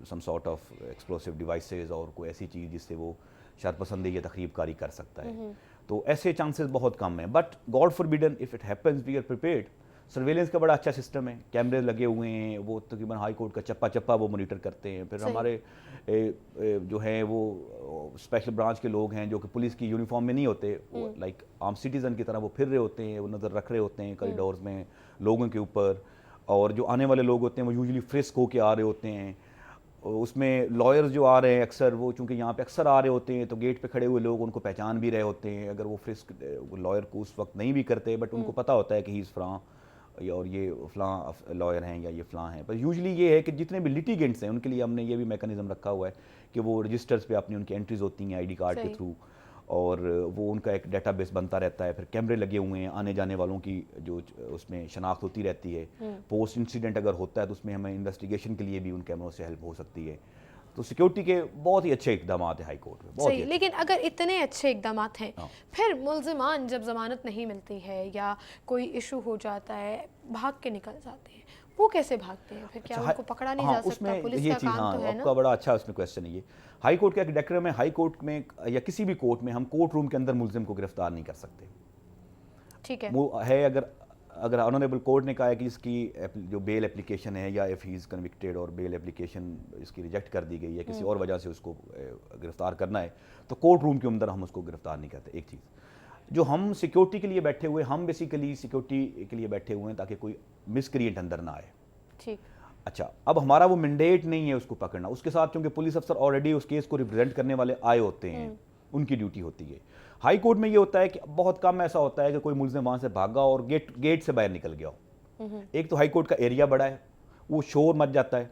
Speaker 4: some sort of explosive devices और कोई ऐसी चीज़ जिससे वो शरपसंदी या तखरीबकारी कर सकता है। तो ऐसे चांसेस बहुत कम हैं, but god forbidden if it happens we are prepared. Surveillance का बड़ा अच्छा सिस्टम है, कैमरे लगे हुए हैं, वो तकरीबन हाई कोर्ट का चप्पा चप्पा वो मॉनिटर करते हैं। फिर हमारे जो हैं वो स्पेशल ब्रांच के लोग हैं जो कि पुलिस की यूनिफॉर्म में नहीं होते, वो लाइक आम सिटीज़न की तरह वो फिर रहे होते हैं, वो नज़र रख रहे होते हैं कॉरिडोर्स में लोगों के ऊपर। और जो आने वाले लोग होते हैं वो यूजुअली फ्रिस्क होके आ रहे होते हैं। उसमें लॉयर्स जो आ रहे हैं अक्सर, वो चूँकि यहाँ पे अक्सर आ रहे होते हैं, तो गेट पे खड़े हुए लोग उनको पहचान भी रहे होते हैं। अगर वो फ्रिस्क लॉयर को उस वक्त नहीं भी करते, बट उनको पता होता है कि ही इज़ फ्रां और ये फ़लाँ लॉयर हैं या ये फ़लाँ हैं। पर यूजुअली ये है कि जितने भी लिटिगेंट्स हैं उनके लिए हमने ये भी मैकेनिज़्म रखा हुआ है कि वो रजिस्टर्स पे अपनी उनकी एंट्रीज होती हैं आईडी कार्ड के थ्रू, और वो उनका एक डेटाबेस बनता रहता है। फिर कैमरे लगे हुए हैं, आने जाने वालों की जो उसमें शनाख्त होती रहती है। पोस्ट इंसिडेंट अगर होता है तो उसमें हमें इन्वेस्टिगेशन के लिए भी उन कैमरों से हेल्प हो सकती है। तो सिक्योरिटी के बहुत ही अच्छे इकदाम हैं हाई कोर्ट में, बहुत ही अच्छे।
Speaker 1: लेकिन अगर इतने अच्छे इकदाम हैं, फिर मुल्जिमान जब जमानत नहीं मिलती है या कोई इशू हो जाता है, भाग के निकल जाते हैं, वो कैसे भागते हैं फिर? क्या उनको पकड़ा नहीं जा सकता? पुलिस का काम तो है ना।
Speaker 4: आपका बड़ा अच्छा उसमें क्वेश्चन है ये। हाई कोर्ट का एक डेकोरम है, हाई कोर्ट में या किसी भी कोर्ट में हम कोर्ट रूम के अंदर मुल्जिम को गिरफ्तार नहीं कर सकते।
Speaker 1: ठीक है।
Speaker 4: वो है अगर ऑनरेबल कोर्ट ने कहा है कि इसकी जो बेल एप्लीकेशन है या इफ़ ही इज़ कन्विक्टेड और बेल एप्लीकेशन इसकी रिजेक्ट कर दी गई है, किसी और वजह से उसको गिरफ्तार करना है, तो कोर्ट रूम के अंदर हम उसको गिरफ्तार नहीं करते। एक चीज़ जो हम सिक्योरिटी के लिए बैठे हुए, हम बेसिकली सिक्योरिटी के लिए बैठे हुए हैं ताकि कोई मिसक्रिएट अंदर ना आए।
Speaker 1: ठीक।
Speaker 4: अच्छा, अब हमारा वो मैंडेट नहीं है उसको पकड़ना। उसके साथ क्योंकि पुलिस अफसर ऑलरेडी उस केस को रिप्रेजेंट करने वाले आए होते हैं, उनकी ड्यूटी होती है। हाई कोर्ट में ये होता है कि बहुत कम ऐसा होता है कि कोई मुल्ज़िम वहाँ से भागा और गेट से बाहर निकल गया हो। एक तो हाई कोर्ट का एरिया बड़ा है, वो शोर मच जाता है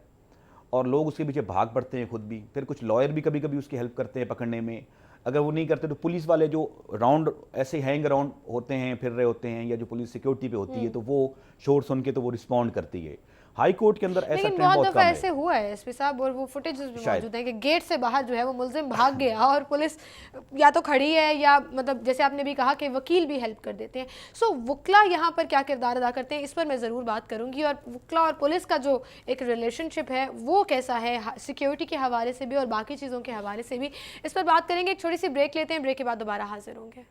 Speaker 4: और लोग उसके पीछे भाग पड़ते हैं खुद भी। फिर कुछ लॉयर भी कभी कभी उसकी हेल्प करते हैं पकड़ने में। अगर वो नहीं करते तो पुलिस वाले जो राउंड ऐसे हैंग अराउंड होते हैं, फिर रहे होते हैं, या जो पुलिस सिक्योरिटी पे होती है, तो वो शोर सुन के तो वो रिस्पॉन्ड करती है। हाई कोर्ट के अंदर ऐसा
Speaker 1: लेकिन
Speaker 4: ट्रेंड
Speaker 1: बहुत
Speaker 4: बहुत
Speaker 1: दफा
Speaker 4: कम
Speaker 1: ऐसे
Speaker 4: है।
Speaker 1: हुआ है एसपी साहब, और वो फुटेजेस भी
Speaker 4: शायद।
Speaker 1: मौजूद है कि गेट से बाहर जो है वो मुल्जिम भाग गया और पुलिस या तो खड़ी है या मतलब जैसे आपने भी कहा कि वकील भी हेल्प कर देते हैं। सो वकला यहाँ पर क्या किरदार अदा करते हैं, इस पर मैं ज़रूर बात करूँगी। और वकला और पुलिस का जो एक रिलेशनशिप है वो कैसा है, सिक्योरिटी के हवाले से भी और बाकी चीज़ों के हवाले से भी, इस पर बात करेंगे। एक छोटी सी ब्रेक लेते हैं, ब्रेक के बाद दोबारा हाजिर होंगे।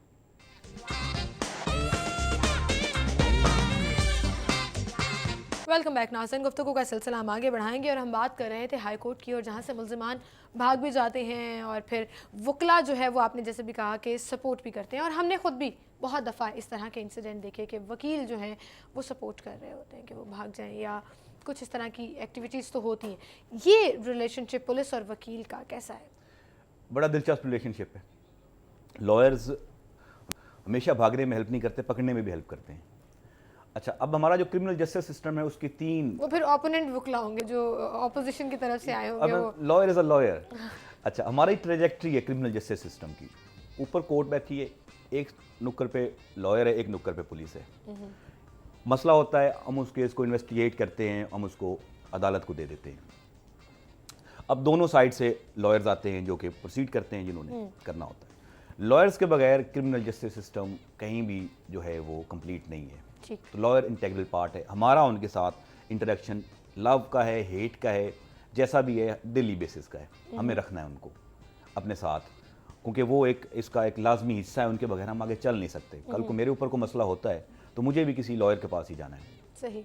Speaker 1: वेलकम बैक नाज़रीन, गुफ्तगू का सिलसिला हम आगे बढ़ाएंगे और हम बात कर रहे थे हाई कोर्ट की, और जहाँ से मुल्ज़िमान भाग भी जाते हैं और फिर वकला जो है वो आपने जैसे भी कहा कि सपोर्ट भी करते हैं। और हमने ख़ुद भी बहुत दफ़ा इस तरह के इंसिडेंट देखे कि वकील जो हैं वो सपोर्ट कर रहे होते हैं कि वो भाग जाएँ या कुछ इस तरह की एक्टिविटीज़ तो होती हैं। ये रिलेशनशिप पुलिस और वकील का कैसा है?
Speaker 4: बड़ा दिलचस्प रिलेशनशिप है। लॉयर्स हमेशा भागने में हेल्प नहीं करते, पकड़ने में भी हेल्प करते हैं। अच्छा, अब हमारा जो क्रिमिनल जस्टिस सिस्टम है उसकी 3,
Speaker 1: वो फिर ओपोनेंट वकला होंगे जो ऑपोजिशन की तरफ से आए होंगे वो।
Speaker 4: अब लॉयर इज अ लॉयर। अच्छा, हमारी ट्रेजेक्ट्री है क्रिमिनल जस्टिस सिस्टम की, ऊपर कोर्ट बैठी है, एक नुक्कड़ पे लॉयर है, एक नुक्कड़ पे पुलिस है। मसला होता है, हम उस केस को इन्वेस्टिगेट करते हैं, हम उसको अदालत को दे देते हैं। अब दोनों साइड से लॉयर्स आते हैं जो कि प्रोसीड करते हैं जिन्होंने करना होता है। लॉयर्स के बगैर क्रिमिनल जस्टिस सिस्टम कहीं भी जो है वो कंप्लीट नहीं है।
Speaker 1: ठीक।
Speaker 4: तो लॉयर इंटेग्रल पार्ट है हमारा, उनके साथ इंटरेक्शन लव का है, हेट का है, जैसा भी है, डेली बेसिस का है, हमें रखना है उनको अपने साथ, क्योंकि वो एक इसका एक लाजमी हिस्सा है, उनके बगैर हम आगे चल नहीं सकते। कल को मेरे ऊपर को मसला होता है तो मुझे भी किसी लॉयर के पास ही जाना है।
Speaker 1: सही।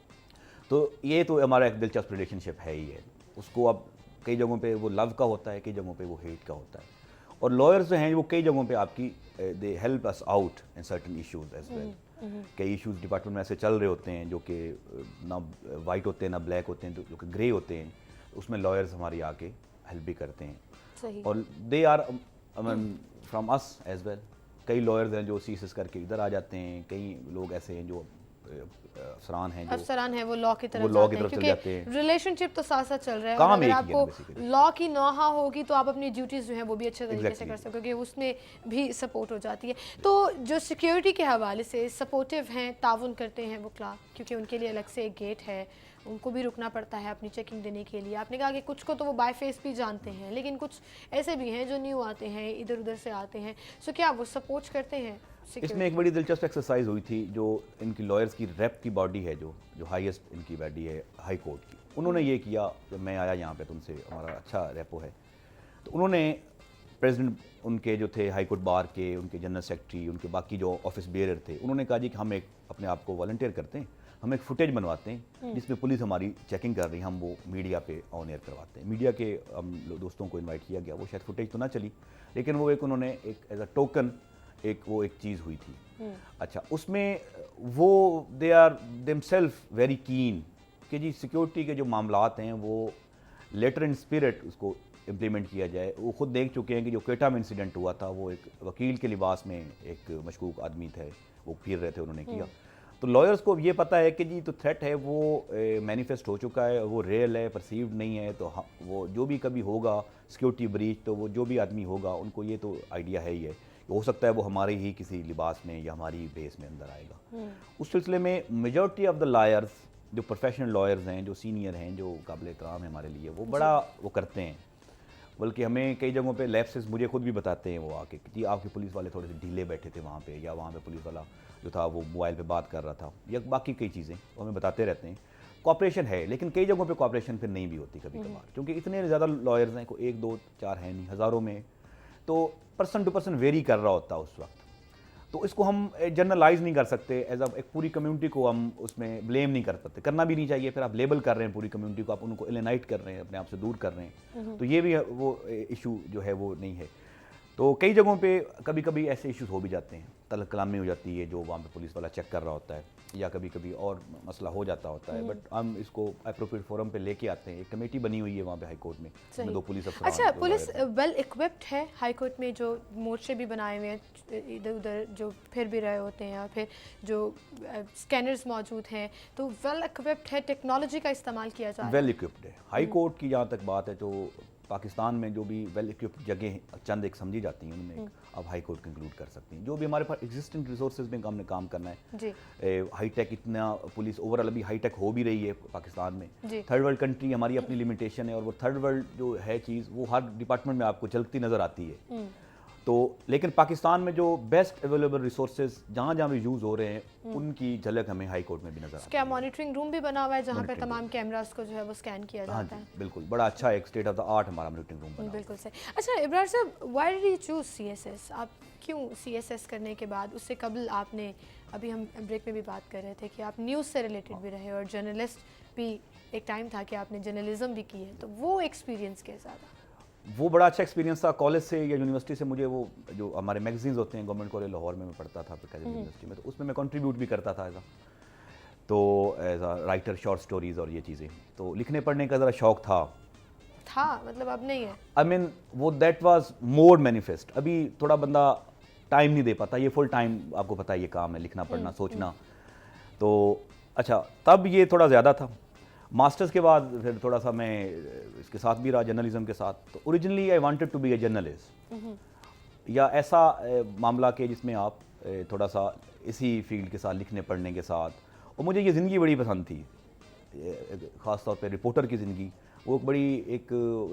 Speaker 4: तो ये तो हमारा एक दिलचस्प रिलेशनशिप है ही है। उसको अब कई जगहों पे वो लव का होता है, कई जगहों पे वो हेट का होता है। और लॉयर्स जो हैं वो कई जगहों पे आपकी they help us out in certain issues as well. कई इश्यूज डिपार्टमेंट में ऐसे चल रहे होते हैं जो कि ना वाइट होते हैं ना ब्लैक होते हैं, जो कि ग्रे होते हैं, उसमें लॉयर्स हमारी आके हेल्प भी करते हैं।
Speaker 1: सही।
Speaker 4: और they are from us as well. कई लॉयर्स हैं जो सीसेस करके इधर आ जाते हैं, कई लोग ऐसे हैं जो अफसरान हैं जो
Speaker 1: अफसरान है वो लॉ की तरफ
Speaker 4: वो लॉ की
Speaker 1: जाते हैं,
Speaker 4: तरफ चले
Speaker 1: क्योंकि
Speaker 4: जाते हैं।
Speaker 1: रिलेशनशिप तो साथ साथ चल रहा है।
Speaker 4: काम
Speaker 1: और अगर
Speaker 4: एक ही है ना
Speaker 1: आपको
Speaker 4: basically।
Speaker 1: लॉ की नौहा होगी तो आप अपनी ड्यूटीज जो है वो भी अच्छे तरीके से
Speaker 4: Exactly।
Speaker 1: कर सकोगे, उसमें भी सपोर्ट हो जाती है। तो जो सिक्योरिटी के हवाले से सपोर्टिव हैं, ताउन करते हैं वो क्लार्क, क्योंकि उनके लिए अलग से एक गेट है, उनको भी रुकना पड़ता है अपनी चेकिंग देने के लिए। आपने कहा कि कुछ को तो वो बाय फेस भी जानते हैं, लेकिन कुछ ऐसे भी हैं जो न्यू आते हैं, इधर उधर से आते हैं, सो क्या वो सपोर्ट करते हैं?
Speaker 4: इसमें एक बड़ी दिलचस्प एक्सरसाइज हुई थी, जो इनकी लॉयर्स की रेप की बॉडी है, जो हाईएस्ट इनकी बॉडी है हाई कोर्ट की, उन्होंने ये किया। जब मैं आया यहाँ पे तो उनसे हमारा अच्छा रेपो है, तो उन्होंने प्रेसिडेंट उनके जो थे हाई कोर्ट बार के, उनके जनरल सेक्रेटरी, उनके बाकी जो ऑफिस बेयरर थे, उन्होंने कहा जी कि हम एक अपने आप को वॉलंटियर करते हैं, हम एक फुटेज बनवाते हैं जिसमें पुलिस हमारी चेकिंग कर रही है, हम वो मीडिया पे ऑन एयर करवाते हैं। मीडिया के हम दोस्तों को इनवाइट किया गया, वो शायद फुटेज तो ना चली, लेकिन वो एक उन्होंने एक एज अ टोकन वो एक चीज़ हुई थी। अच्छा, उसमें वो they are themselves very keen कि जी सिक्योरिटी के जो मामलात हैं वो लेटर इन स्पिरिट उसको इम्प्लीमेंट किया जाए। वो खुद देख चुके हैं कि जो क्वेटा में इंसिडेंट हुआ था, वो एक वकील के लिबास में एक मशकूक आदमी थे, वो फिर रहे थे, उन्होंने किया। तो लॉयर्स को ये पता है कि जी तो थ्रेट है वो मैनिफेस्ट हो चुका है, वो रियल है, परसीव्ड नहीं है। तो वो जो भी कभी होगा सिक्योरिटी ब्रीच, तो वो जो भी आदमी होगा उनको ये तो आइडिया है ही है, हो सकता है वो हमारे ही किसी लिबास में या हमारी बेस में अंदर आएगा। उस सिलसिले में मेजॉरिटी ऑफ द लॉयर्स, जो प्रोफेशनल लॉयर्स हैं, जो सीनियर हैं, जो काबिल एहतराम है हमारे लिए, वो बड़ा वो करते हैं। बल्कि हमें कई जगहों पे लैप्सेस मुझे खुद भी बताते हैं वो आके कि जी आपके पुलिस वाले थोड़े से ढीले बैठे थे वहाँ पे, या वहाँ पे पुलिस वाला जो था वो मोबाइल पे बात कर रहा था, या बाकी कई चीज़ें वो हमें बताते रहते हैं। कॉपरेशन है, लेकिन कई जगहों पे कॉपरेशन फिर नहीं भी होती कभी कभार, क्योंकि इतने ज़्यादा लॉयर्स हैं, कोई 1 2 4 हैं नहीं, हज़ारों में, तो पर्सन टू पर्सन वेरी कर रहा होता है उस वक्त। तो इसको हम जनरलाइज नहीं कर सकते, एज एक पूरी कम्युनिटी को हम उसमें ब्लेम नहीं कर सकते, करना भी नहीं चाहिए। फिर आप लेबल कर रहे हैं पूरी कम्युनिटी को, आप उनको एलिनाइट कर रहे हैं, अपने आप से दूर कर रहे हैं, तो ये भी वो इशू जो है वो नहीं है। तो कई जगहों पे कभी कभी ऐसे इश्यूज हो भी जाते हैं, तलब कलामी हो जाती है, जो वहाँ पे पुलिस वाला चेक कर रहा होता है, या कभी कभी और मसला हो जाता होता है, बट हम इसको अप्रोप्रिएट फोरम पे लेके आते हैं। एक कमेटी बनी हुई है वहाँ पे हाई कोर्ट में, जिसमें 2 पुलिस अफसर।
Speaker 1: अच्छा, पुलिस वेल इक्विप्ड है हाई कोर्ट में, जो मोर्चे भी बनाए हुए हैं इधर उधर जो फिर भी रहे होते हैं, और फिर जो स्कैनर्स मौजूद हैं, तो वेल इक्विप्ड है, टेक्नोलॉजी का इस्तेमाल किया जा रहा है।
Speaker 4: वेल इक्विप्ड है हाई कोर्ट की। जहाँ तक बात है तो पाकिस्तान में जो भी वेल इक्विप्ड जगह चंद एक समझी जाती हैं, उनमें अब हाई कोर्ट इंक्लूड कर सकती हैं। जो भी हमारे पास एग्जिस्टिंग रिसोर्सेज में हमने काम करना है
Speaker 1: जी।
Speaker 4: हाई टेक, इतना पुलिस ओवरऑल अभी हाई टेक हो भी रही है पाकिस्तान में।
Speaker 1: जी।
Speaker 4: थर्ड वर्ल्ड कंट्री, हमारी अपनी लिमिटेशन है, और वो थर्ड वर्ल्ड जो है चीज़ वो हर डिपार्टमेंट में आपको झलकती नज़र आती है। तो लेकिन पाकिस्तान में जो बेस्ट अवेलेबल रिसोर्सेज जहाँ जहाँ भी यूज़ हो रहे हैं, उनकी झलक हमें हाई कोर्ट में भी नज़र आती है।
Speaker 1: क्या मॉनिटरिंग रूम भी बना हुआ है जहाँ पे तमाम कैमरास को जो है वो स्कैन किया
Speaker 4: हाँ
Speaker 1: जाता
Speaker 4: जी,
Speaker 1: है?
Speaker 4: बिल्कुल, बड़ा अच्छा एक स्टेट ऑफ द आर्ट हमारा मॉनिटरिंग रूम बना हुआ है।
Speaker 1: बिल्कुल सही। अच्छा इब्रार साहब, why did you choose CSS? आप क्यों CSS करने के बाद, उससे कबल आपने, अभी हम ब्रेक में भी बात कर रहे थे कि आप न्यूज़ से रिलेटेड भी रहे और जर्नलिस्ट भी, एक टाइम था कि आपने जर्नलिज्म भी की है, तो वो एक्सपीरियंस कैसा था?
Speaker 4: वो बड़ा अच्छा एक्सपीरियंस था। कॉलेज से या यूनिवर्सिटी से मुझे वो जो हमारे मैगजीन्स होते हैं, गवर्नमेंट कॉलेज लाहौर में मैं पढ़ता था यूनिवर्सिटी में, तो उसमें मैं कंट्रीब्यूट भी करता था as a writer, short stories और ये चीज़ें। तो लिखने पढ़ने का ज़रा शौक था,
Speaker 1: मतलब अब नहीं है?
Speaker 4: आई मीन वो दैट वाज मोर मैनिफेस्ट। अभी थोड़ा बंदा टाइम नहीं दे पाता, ये फुल टाइम आपको पता है ये काम है, लिखना पढ़ना सोचना। तो अच्छा, तब ये थोड़ा ज़्यादा था। मास्टर्स के बाद फिर थोड़ा सा मैं इसके साथ भी रहा, जर्नलिज्म के साथ। तो originally I wanted to be a journalist, या ऐसा मामला के जिसमें आप थोड़ा सा इसी फील्ड के साथ, लिखने पढ़ने के साथ। और मुझे ये ज़िंदगी बड़ी पसंद थी, ख़ास तौर पे रिपोर्टर की ज़िंदगी। वो एक बड़ी एक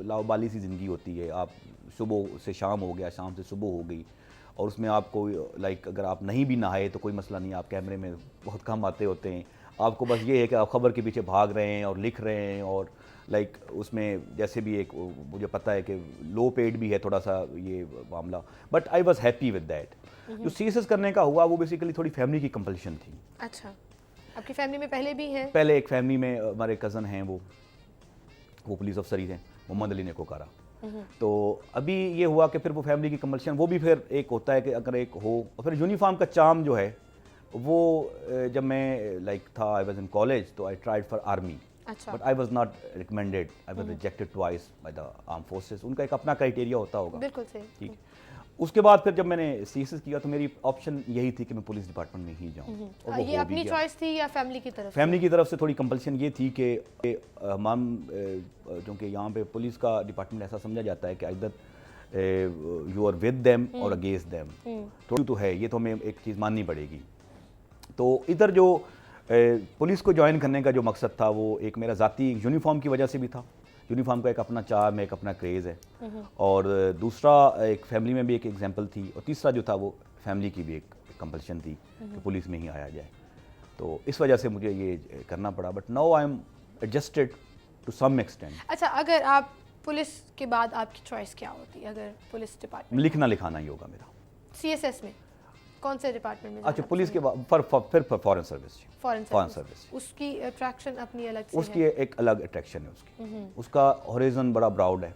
Speaker 4: लावाबाली सी ज़िंदगी होती है। आप सुबह से शाम हो गया, शाम से सुबह हो गई, और उसमें आपको लाइक अगर आप नहीं भी नहाए तो कोई मसला नहीं, आप कैमरे में बहुत कम आते होते हैं। आपको बस ये है कि आप खबर के पीछे भाग रहे हैं और लिख रहे हैं, और लाइक उसमें जैसे भी एक मुझे पता है कि लो पेड भी है थोड़ा सा ये मामला, but I was happy with that. जो सीएसएस करने का हुआ वो बेसिकली थोड़ी फैमिली की कंपल्शन थी।
Speaker 1: अच्छा, आपकी फैमिली में पहले भी है?
Speaker 4: पहले एक फैमिली में हमारे कज़न हैं, वो पुलिस अफसर ही थे, मोहम्मद अली नेकोकारा। तो अभी ये हुआ कि फिर वो फैमिली की कंपल्शन, वो भी फिर एक होता है कि अगर एक हो, और फिर यूनिफॉर्म का चार्म जो है वो जब मैं लाइक था, आई वाज इन कॉलेज, तो आई ट्राइड फॉर आर्मी,
Speaker 1: अच्छा,
Speaker 4: but I was not recommended, I was rejected twice by the arm forces. उनका एक अपना क्राइटेरिया होता होगा,
Speaker 1: बिल्कुल सही।
Speaker 4: ठीक। उसके बाद फिर जब मैंने सीएसएस किया तो मेरी ऑप्शन यही थी कि मैं पुलिस डिपार्टमेंट में ही जाऊँ, और वो
Speaker 1: ये
Speaker 4: हो
Speaker 1: अपनी
Speaker 4: भी गया।
Speaker 1: चॉइस थी या फैमिली की तरफ से?
Speaker 4: फैमिली की तरफ से थोड़ी कंपल्शन ये थी कि हम क्योंकि यहाँ पे पुलिस का डिपार्टमेंट ऐसा समझा जाता है कि इधर यू आर विद देम और अगेंस्ट देम, थोड़ी तो है ये, तो हमें एक चीज़ माननी पड़ेगी। तो इधर जो पुलिस को ज्वाइन करने का जो मकसद था वो एक मेरा ज़ाती यूनिफॉर्म की वजह से भी था। यूनिफॉर्म का एक अपना चार्म है, एक अपना क्रेज़ है, और दूसरा एक फैमिली में भी एक एग्जांपल थी, और तीसरा जो था वो फैमिली की भी एक कंपल्शन थी कि पुलिस में ही आया जाए। तो इस वजह से मुझे ये करना पड़ा, but now I am adjusted to some extent.
Speaker 1: अच्छा, अगर आप पुलिस के बाद आपकी चॉइस क्या होती है? अगर पुलिस डिपार्टमेंट,
Speaker 4: लिखना लिखाना ही होगा मेरा।
Speaker 1: सीएसएस में कौन से डिपार्टमेंट में?
Speaker 4: अच्छा, पुलिस के बाद फिर फॉरेन सर्विस।
Speaker 1: फॉरेन
Speaker 4: सर्विस
Speaker 1: उसकी अट्रैक्शन अपनी अलग से
Speaker 4: उसकी एक अलग अट्रैक्शन है उसकी। उसका हॉरिजन बड़ा ब्रॉड है,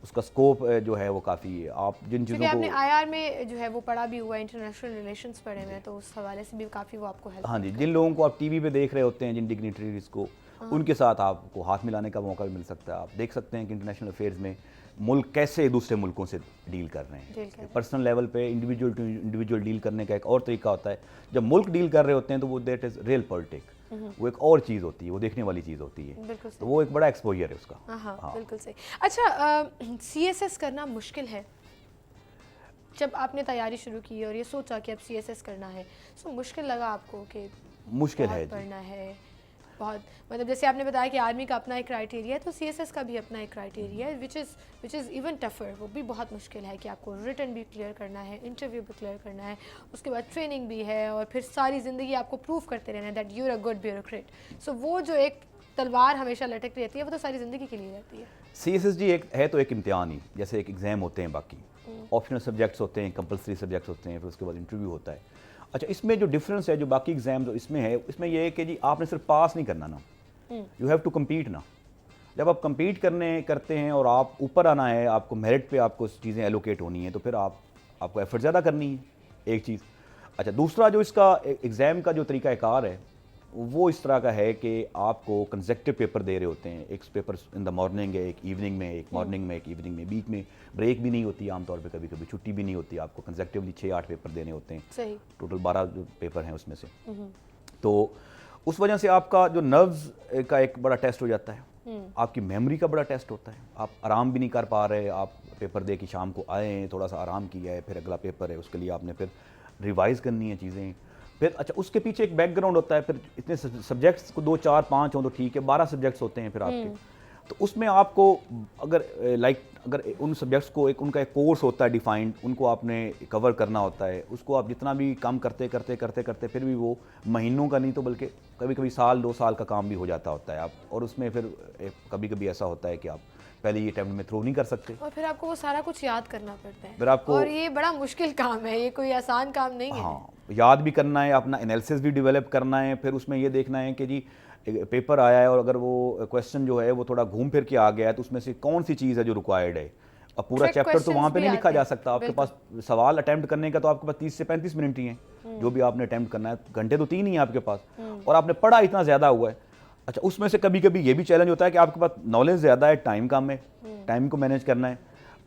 Speaker 4: उसका स्कोप जो है वो काफ़ी है। आप जिन
Speaker 1: क्योंकि
Speaker 4: चीज़ों
Speaker 1: आपने
Speaker 4: को,
Speaker 1: आईआर में जो है वो पढ़ा भी हुआ, इंटरनेशनल रिलेशंस पढ़े हुए हैं, तो उस हवाले से भी काफ़ी वो आपको हेल्प।
Speaker 4: हाँ जी, जिन लोगों को आप टीवी पे देख रहे होते हैं, जिन डिग्निटरीज को, उनके साथ आपको हाथ मिलाने का मौका भी मिल सकता है। आप देख सकते हैं कि इंटरनेशनल अफेयर्स में मुल्क कैसे दूसरे मुल्कों से डील कर रहे हैं। पर्सनल लेवल पे इंडिविजुअल टू इंडिविजुअल डील करने का एक और तरीका होता है। जब मुल्क डील कर रहे होते हैं तो वो दैट इज़ रियल पॉलिटिक, वो एक और चीज़ होती है, वो देखने वाली चीज़ होती है।
Speaker 1: बिल्कुल
Speaker 4: तो वो एक बड़ा एक्सपोजर है उसका।
Speaker 1: हाँ, बिल्कुल सही। अच्छा, सीएसएस करना मुश्किल है? जब आपने तैयारी शुरू की और ये सोचा कि अब सीएसएस करना है, तो मुश्किल लगा आपको कि
Speaker 4: मुश्किल है
Speaker 1: पढ़ना है बहुत? मतलब जैसे आपने बताया कि आर्मी का अपना एक क्राइटेरिया है, तो सीएसएस का भी अपना एक क्राइटेरिया है, विच इज़ इवन टफर। वो भी बहुत मुश्किल है कि आपको रिटन भी क्लियर करना है, इंटरव्यू भी क्लियर करना है, उसके बाद ट्रेनिंग भी है, और फिर सारी ज़िंदगी आपको प्रूव करते रहना है that you are a good bureaucrat. So वो जो एक तलवार हमेशा लटकती रहती है, वो तो सारी ज़िंदगी के लिए रहती है।
Speaker 4: सीएसएस जी एक है तो एक इम्तिहान ही, जैसे एक एग्ज़ाम होते हैं, बाकी ऑप्शनल सब्जेक्ट्स होते हैं, कंपलसरी सब्जेक्ट्स होते हैं, फिर उसके बाद इंटरव्यू होता है। अच्छा, इसमें जो डिफरेंस है जो बाकी एग्जाम जो इसमें है, इसमें यह है कि जी आपने सिर्फ पास नहीं करना ना, यू हैव टू कम्पीट ना। जब आप कम्पीट करते हैं और आप ऊपर आना है, आपको मेरिट पे आपको चीज़ें एलोकेट होनी है, तो फिर आपको एफर्ट ज़्यादा करनी है, एक चीज़। अच्छा, दूसरा जो इसका एग्ज़ाम का जो तरीक़ाकार है वो इस तरह का है कि आपको कंसेक्टिव पेपर दे रहे होते हैं। एक पेपर इन द मॉर्निंग है, एक इवनिंग में, एक मॉर्निंग में, एक इवनिंग में, बीच में ब्रेक भी नहीं होती आमतौर पे, कभी कभी छुट्टी भी नहीं होती। आपको कंसेक्टिवली 6-8 पेपर देने होते हैं,
Speaker 1: सही,
Speaker 4: टोटल 12 पेपर हैं उसमें से। तो उस वजह से आपका जो नर्व्स का एक बड़ा टेस्ट हो जाता है, आपकी मेमोरी का बड़ा टेस्ट होता है। आप आराम भी नहीं कर पा रहे, आप पेपर दे के शाम को आए हैं, थोड़ा सा आराम किया है, फिर अगला पेपर है, उसके लिए आपने फिर रिवाइज़ करनी है चीज़ें। फिर अच्छा, उसके पीछे एक बैकग्राउंड होता है। फिर इतने सब्जेक्ट्स को 2, 4, 5 हों तो ठीक है, 12 सब्जेक्ट्स होते हैं फिर आपके। तो उसमें आपको अगर अगर उन सब्जेक्ट्स को उनका एक कोर्स होता है डिफाइंड, उनको आपने कवर करना होता है। उसको आप जितना भी काम करते फिर भी वो महीनों का नहीं तो बल्कि कभी कभी साल 2 साल का काम भी हो जाता होता है आप। और उसमें फिर कभी कभी ऐसा होता है कि आप पहले ये अटेम्प्ट में थ्रो नहीं कर सकते,
Speaker 1: और फिर आपको वो सारा कुछ याद करना पड़ता है।
Speaker 4: फिर आपको,
Speaker 1: और ये बड़ा मुश्किल काम है, ये कोई आसान काम नहीं है।
Speaker 4: हाँ, याद भी करना है, अपना एनालिसिस भी डेवलप करना है। फिर उसमें ये देखना है कि जी पेपर आया है और अगर वो क्वेश्चन जो है वो थोड़ा घूम फिर के आ गया है तो उसमें से कौन सी चीज़ है जो रिक्वायर्ड है। अब पूरा
Speaker 1: Trick
Speaker 4: चैप्टर तो वहाँ पे
Speaker 1: questions
Speaker 4: नहीं
Speaker 1: भी
Speaker 4: लिखा
Speaker 1: आते
Speaker 4: जा
Speaker 1: हैं,
Speaker 4: सकता। आपके पास सवाल अटेम्प्ट करने का तो आपके पास 30 से 35 मिनट ही हैं, जो भी आपने अटेम्प्ट करना है। घंटे तो 3 ही हैं आपके पास, और आपने पढ़ा इतना ज़्यादा हुआ है। अच्छा, उसमें से कभी कभी ये भी चैलेंज होता है कि आपके पास नॉलेज ज़्यादा है, टाइम कम है, टाइम को मैनेज करना है।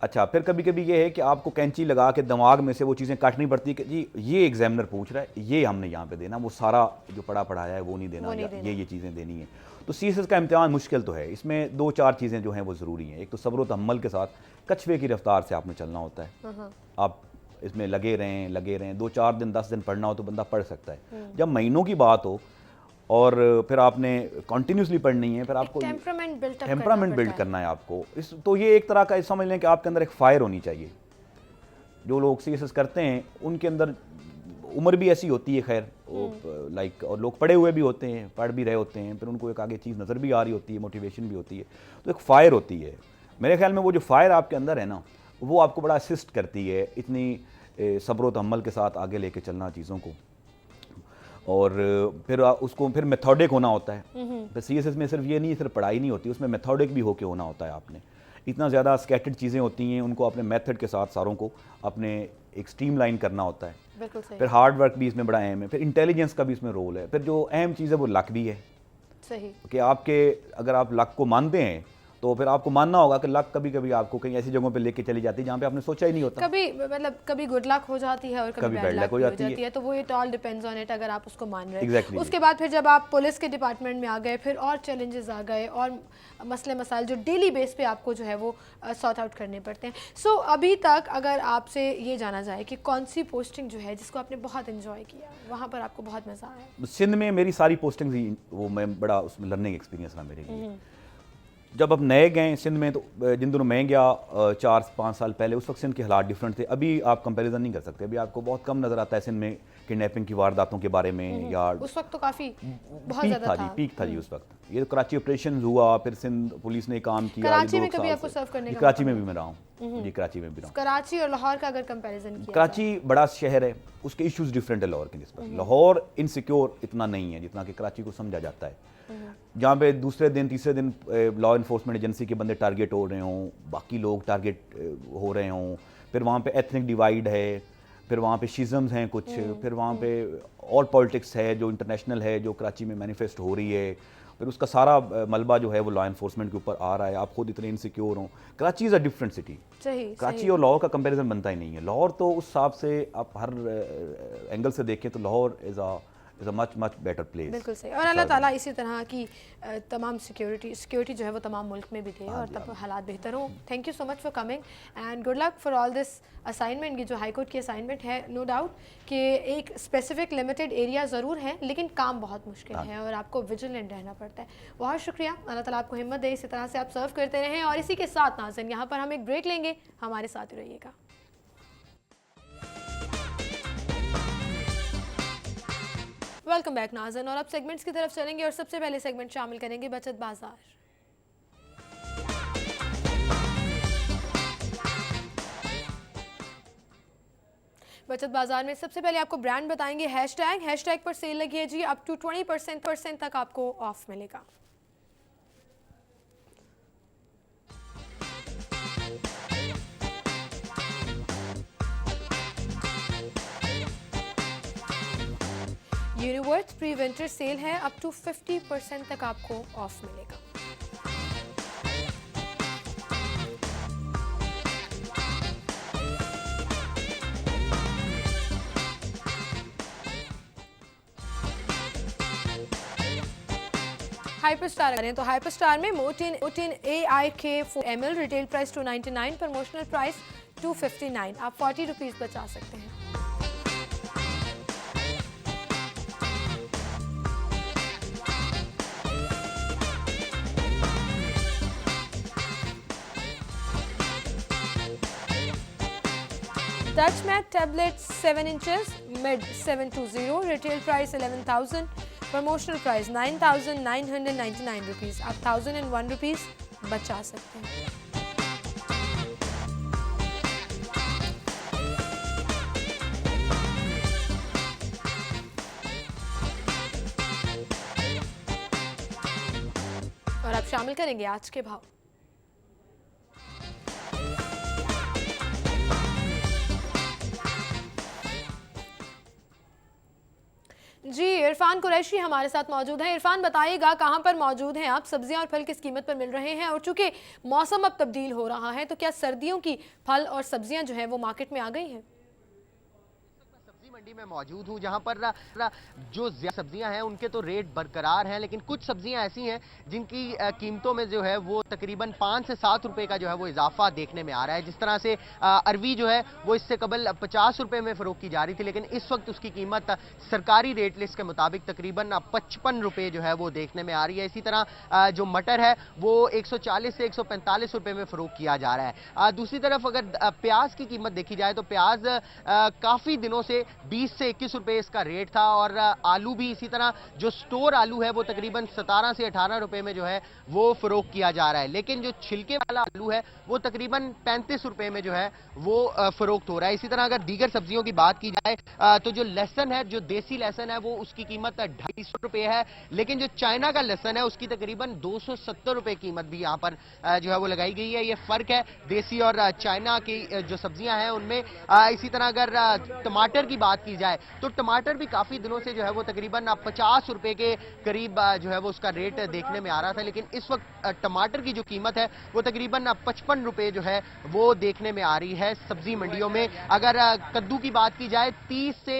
Speaker 4: अच्छा, फिर कभी कभी ये है कि आपको कैंची लगा के दिमाग में से वो चीज़ें काटनी पड़ती है कि जी ये एग्जामिनर पूछ रहा है, ये हमने यहाँ पे देना, वो सारा जो पढ़ा पढ़ाया है वो नहीं देना, या ये चीज़ें देनी है। तो सीएसएस का इम्तिहान मुश्किल तो है, इसमें 2-4 चीज़ें जो हैं वो ज़रूरी हैं। एक तो सब्र व तहम्मुल के साथ कछुए की रफ्तार से आपने चलना होता है। आप इसमें लगे रहें 2-4 दिन 10 दिन पढ़ना हो तो बंदा पढ़ सकता है। जब महीनों की बात हो और फिर आपने कंटिन्यूसली पढ़नी है, फिर आपको टेम्परामेंट बिल्ड करना है आपको। इस तो ये एक तरह का समझ लें कि आपके अंदर एक फायर होनी चाहिए। जो लोग सीएसएस करते हैं उनके अंदर उम्र भी ऐसी होती है, खैर लाइक, और लोग पढ़े हुए भी होते हैं, पढ़ भी रहे होते हैं, फिर उनको एक आगे चीज़ नज़र भी आ रही होती है, मोटिवेशन भी होती है, तो एक फायर होती है। मेरे ख्याल में वो जो फायर आपके अंदर है ना, वो आपको बड़ा असिस्ट करती है इतनी सब्र व तहम्मुल के साथ आगे लेके चलना चीज़ों को। और फिर उसको फिर मेथोडिक होना होता है। फिर सीएसएस में सिर्फ ये नहीं, सिर्फ पढ़ाई नहीं होती, उसमें मेथोडिक भी होके होना होता है। आपने इतना ज़्यादा स्कैटर्ड चीज़ें होती हैं, उनको अपने मेथड के साथ सारों को अपने एक स्ट्रीमलाइन करना होता है।
Speaker 1: बिल्कुल सही।
Speaker 4: फिर हार्ड वर्क भी इसमें बड़ा अहम है, फिर इंटेलिजेंस का भी इसमें रोल है। फिर जो अहम चीज़ है वो लक भी है।
Speaker 1: सही
Speaker 4: कि आपके अगर आप लक को मानते हैं तो फिर आपको मानना होगा कि लक कभी कभी आपको कहीं ऐसी जगहों पे लेके चली जाती है जहाँ पे आपने सोचा ही नहीं होता।
Speaker 1: कभी गुड लक हो जाती है और कभी बैड लक हो जाती है, तो वो it all depends on it, अगर आप उसको मान रहे हैं।
Speaker 4: Exactly.
Speaker 1: उसके बाद फिर जब आप पुलिस के डिपार्टमेंट में आ गए, फिर और चैलेंजेस आ गए और मसले मसाइल जो डेली बेस पे आपको जो है वो सॉर्ट आउट करने पड़ते हैं। सो अभी तक अगर आपसे ये जाना जाए कि कौन सी पोस्टिंग जो है जिसको आपने बहुत इन्जॉय किया, वहाँ पर आपको बहुत मज़ा आया?
Speaker 4: सिंध में मेरी सारी पोस्टिंग्स ही वो मैं बड़ा उसमें लर्निंग एक्सपीरियंस रहा मेरे लिए। जब अब नए गए सिंध में, तो जिन दिनों मैं गया 4-5 साल पहले, उस वक्त सिंध के हालात डिफरेंट थे। अभी आप कंपैरिजन नहीं कर सकते, अभी आपको बहुत कम नज़र आता है सिंध में किडनैपिंग की वारदातों के बारे में, या
Speaker 1: उस वक्त तो काफ़ी बहुत
Speaker 4: पीक
Speaker 1: ज़्यादा
Speaker 4: था। पीक था जी उस वक्त। ये तो कराची ऑपरेशन हुआ, फिर सिंध पुलिस ने काम किया।
Speaker 1: कराची में कभी आपको सर्व करने का?
Speaker 4: कराची में भी मैं रहा हूँ जी, कराची में भी रहा हूँ।
Speaker 1: कराची और लाहौर का अगर कंपैरिजन किया,
Speaker 4: कराची बड़ा शहर है, उसके इश्यूज डिफरेंट है लाहौर के निस्बत। लाहौर इनसिक्योर इतना नहीं है जितना कि कराची को समझा जाता है। जहाँ पे दूसरे दिन तीसरे दिन लॉ इन्फोर्समेंट एजेंसी के बंदे टारगेट हो रहे हों, बाकी लोग टारगेट हो रहे हों, फिर वहाँ पे एथनिक डिवाइड है, फिर वहाँ पे शिज़म्स हैं कुछ, फिर वहाँ पे और पॉलिटिक्स है जो इंटरनेशनल है, जो कराची में मैनिफेस्ट हो रही है, फिर उसका सारा मलबा जो है वो लॉ इन्फोर्समेंट के ऊपर आ रहा है। आप खुद इतने इनसिक्योर हों। Karachi is a different city. Karachi और लाहौर का कंपैरिजन बनता ही नहीं है। लाहौर तो उस हिसाब से आप हर एंगल से देखें तो Lahore is a much better place.
Speaker 1: बिल्कुल सही। और अल्लाह ताला इसी तरह की तमाम सिक्योरिटी जो है वो तमाम मुल्क में भी दे और तब हालात बेहतर हो। Thank you so much for coming and good luck for all this assignment. ये जो हाई कोर्ट की असाइनमेंट है, नो डाउट कि एक स्पेसिफिक लिमिटेड एरिया ज़रूर है, लेकिन काम बहुत मुश्किल है और आपको विजिलेंट रहना पड़ता है। बहुत शुक्रिया, अल्लाह ताला आपको हिम्मत दे, इसी तरह से आप सर्व करते रहें। और इसी के साथ नाज़रीन यहाँ पर हम एक ब्रेक लेंगे, हमारे साथ ही रहिएगा। वेलकम बैक नाज़रीन, और अब सेगमेंट्स की तरफ चलेंगे और सबसे पहले सेगमेंट शामिल करेंगे बचत बाजार। बचत बाजार में सबसे पहले आपको ब्रांड बताएंगे हैशटैग पर सेल लगी है जी, अप टू 20% तक आपको ऑफ मिलेगा। यूनिवर्थ प्री विंटर सेल है, अप टू 50% तक आपको ऑफ मिलेगा। हाइपरस्टार करें तो हाइपरस्टार में मोटिन AIK 4 ml retail price 299, promotional price 259, आप 40 रुपीज़ बचा सकते हैं। Touchmate tablet 7 inches MID 720, retail price 11,000, promotional price 9,999 rupees, आप 1,001 रुपीज़ बचा सकते हैं। और आप शामिल करेंगे आज के भाव। जी, इरफान कुरैशी हमारे साथ मौजूद हैं। इरफान, बताइएगा कहाँ पर मौजूद हैं आप, सब्जियां और फल किस कीमत पर मिल रहे हैं, और चूंकि मौसम अब तब्दील हो रहा है तो क्या सर्दियों की फल और सब्जियां जो है वो मार्केट में आ गई हैं?
Speaker 5: सब्जी मंडी में मौजूद हूं जहां पर जो सब्जियां हैं उनके तो रेट बरकरार हैं, लेकिन कुछ सब्जियां ऐसी हैं जिनकी कीमतों में जो है वो तकरीबन 5 से 7 रुपए का जो है वो इजाफा देखने में आ रहा है। जिस तरह से अरवी जो है वो इससे कबल 50 रुपए में फरोख्त की जा रही थी, लेकिन इस वक्त उसकी कीमत सरकारी रेट लिस्ट के मुताबिक तकरीबन 55 रुपए जो है वो देखने में आ रही है। इसी तरह जो मटर है वो 140 से 145 रुपए में फरोख्त किया जा रहा है। दूसरी तरफ अगर प्याज की कीमत देखी जाए तो प्याज काफी दिनों से 20 से 21 रुपए इसका रेट था, और आलू भी इसी तरह जो स्टोर आलू है वो तकरीबन 17 से 18 रुपए में जो है वो फरोख्त किया जा रहा है, लेकिन जो छिलके वाला आलू है वो तकरीबन 35 रुपए में जो है वो फरोख्त हो रहा है। इसी तरह अगर दीगर सब्जियों की बात की जाए तो जो लहसुन है, जो देसी लहसुन है, वो उसकी कीमत 250 रुपए है, लेकिन जो चाइना का लहसुन है उसकी तकरीबन 270 रुपए कीमत भी यहाँ पर जो है वो लगाई गई है। ये फर्क है देसी और चाइना की जो सब्जियां हैं उनमें। इसी तरह अगर टमाटर की बात की जाए तो टमाटर भी काफी दिनों से जो है वो तकरीबन 50 रुपए के करीब जो है वो उसका रेट देखने में आ रहा था, लेकिन इस वक्त टमाटर की जो कीमत है वो तकरीबन 55 रुपए जो है वो देखने में आ रही है सब्जी मंडियों में। अगर कद्दू की बात की जाए 30 से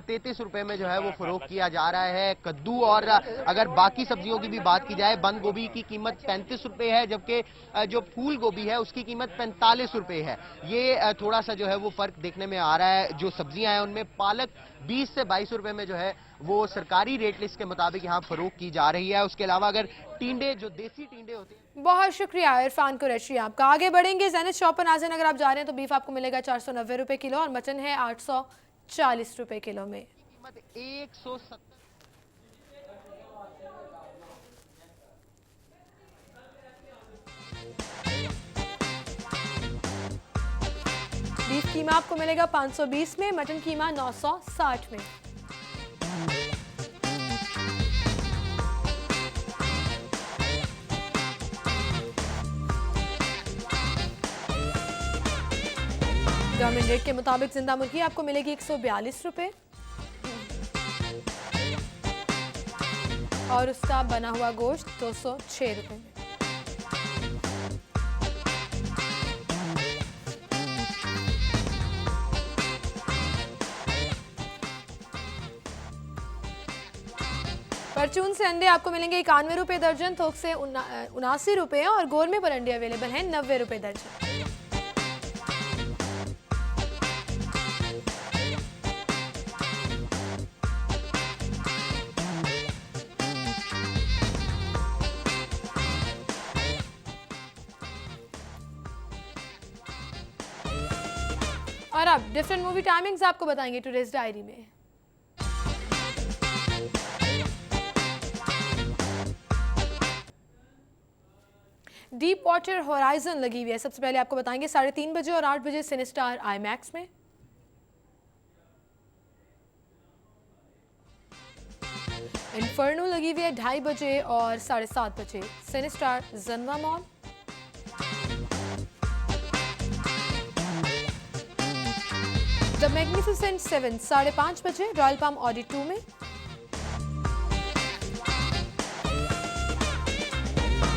Speaker 5: 33 रुपए में जो है वो फरोख्त किया जा रहा है कद्दू, और अगर बाकी सब्जियों की भी बात की जाए बंद गोभी की कीमत 35 रुपए है, जबकि जो फूल गोभी है उसकी कीमत 45 रुपए है। ये थोड़ा सा जो है वो फर्क देखने में आ रहा है। जो सब्जियां हैं उनमें पालक 20 से 22 रुपए में जो है वो सरकारी रेट लिस्ट के मुताबिक यहाँ फरोख्त की जा रही है। उसके अलावा अगर टींडे, जो देसी टींडे होते हैं।
Speaker 1: बहुत शुक्रिया इरफान कुरैशी आपका। आगे बढ़ेंगे। ज़ैनत शॉप पर नाज़रीन, अगर आप जा रहे हैं तो बीफ आपको मिलेगा 490 रुपए किलो और मटन है 840 रुपए किलो में।
Speaker 5: कीमत 170।
Speaker 1: बीफ कीमा आपको मिलेगा 520 में, मटन कीमा 960 में। गवर्नमेंट रेट के मुताबिक जिंदा मुर्गी आपको मिलेगी 142 रुपए और उसका बना हुआ गोश्त 206 रुपए में। परचून से अंडे आपको मिलेंगे 91 रुपए दर्जन, थोक से 79 रुपए और गोरमे पर अंडे अवेलेबल हैं 90 रुपए दर्जन। और अब डिफरेंट मूवी टाइमिंग्स आपको बताएंगे टुडेज डायरी में। डीप वाटर होराइजन लगी हुई है। सबसे पहले आपको बताएंगे 3:30 बजे और 8 बजे सिनेस्टार आईमैक्स में। इन्फर्नो लगी हुई है 2:30 बजे और 7:30 बजे सिनेस्टार जन्वा मॉल। द मैग्निफिसेंट 7 5:30 बजे रॉयल पाम ऑडी 2 में।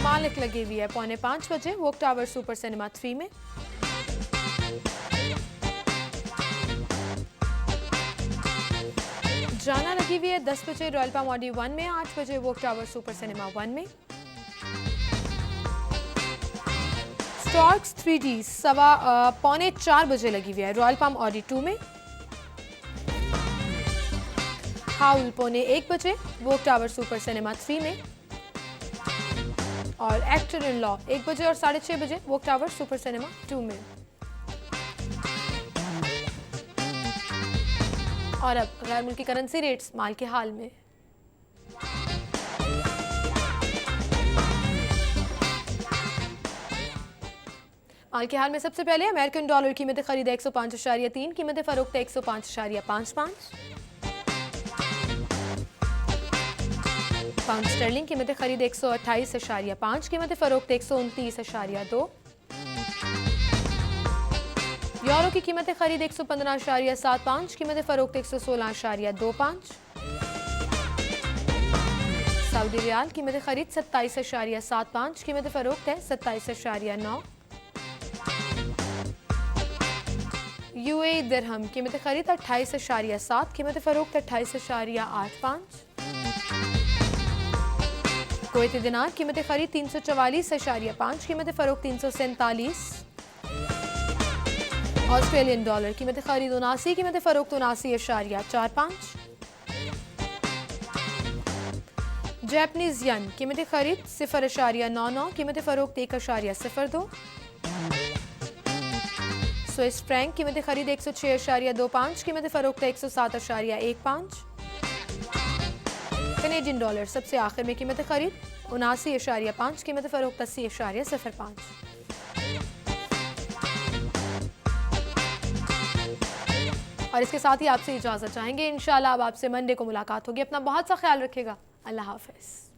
Speaker 1: मालिक लगी हुई है 4:45 बजे वोक टावर सुपर सिनेमा 3 में। जाना लगी हुई है 10 बजे रॉयल पाम ऑडी 1 में, 8 बजे वोक टावर सुपर सिनेमा 1 में। स्टॉर्क्स 3D 3:45 बजे लगी हुई है रॉयल पाम ऑडी 2 में। हाउल 1:45 बजे वोक टावर सुपर सिनेमा 3 में। और एक्टर इन लॉ 1 बजे और 6:30 बजे वोक टावर सुपर सिनेमा 2 में। और अब गैर मुल्की करेंसी रेट्स माल के हाल में। माल के हाल में सबसे पहले अमेरिकन डॉलर कीमत खरीद 105.3, कीमत फरोख्त 105.55। पाउंड स्टर्लिंग कीमत खरीद 128.5, कीमत फरोख्त 129.2। यूरो की कीमत खरीद 115.75, कीमत फरोख्त 116.25। सऊदी रियाल कीमत खरीद 27.75, कीमत फरोख्त है 27.9। यूएई दिरहम कीमत खरीद 28.7, कीमत फरोख्त 28.85। कुवैती दिनार कीमत खरीद 344.5, कीमत फरोख्त 347। ऑस्ट्रेलियन डॉलर कीमत खरीद 79, कीमत फरोख्त 79.45। जैपनीज यन कीमत खरीद 0.99, कीमत फरोख्त 1.02। स्विस फ्रैंक कीमत खरीद 106.25, कीमत फरोख्त 107.15। कनेडियन डॉलर सबसे आखिर में कीमत खरीद 79.5, कीमत फरोख्त 80.05। और इसके साथ ही आपसे इजाज़त चाहेंगे। इंशाल्लाह अब आपसे मंडे को मुलाकात होगी। अपना बहुत सा ख्याल रखिएगा। अल्लाह हाफ़िज़।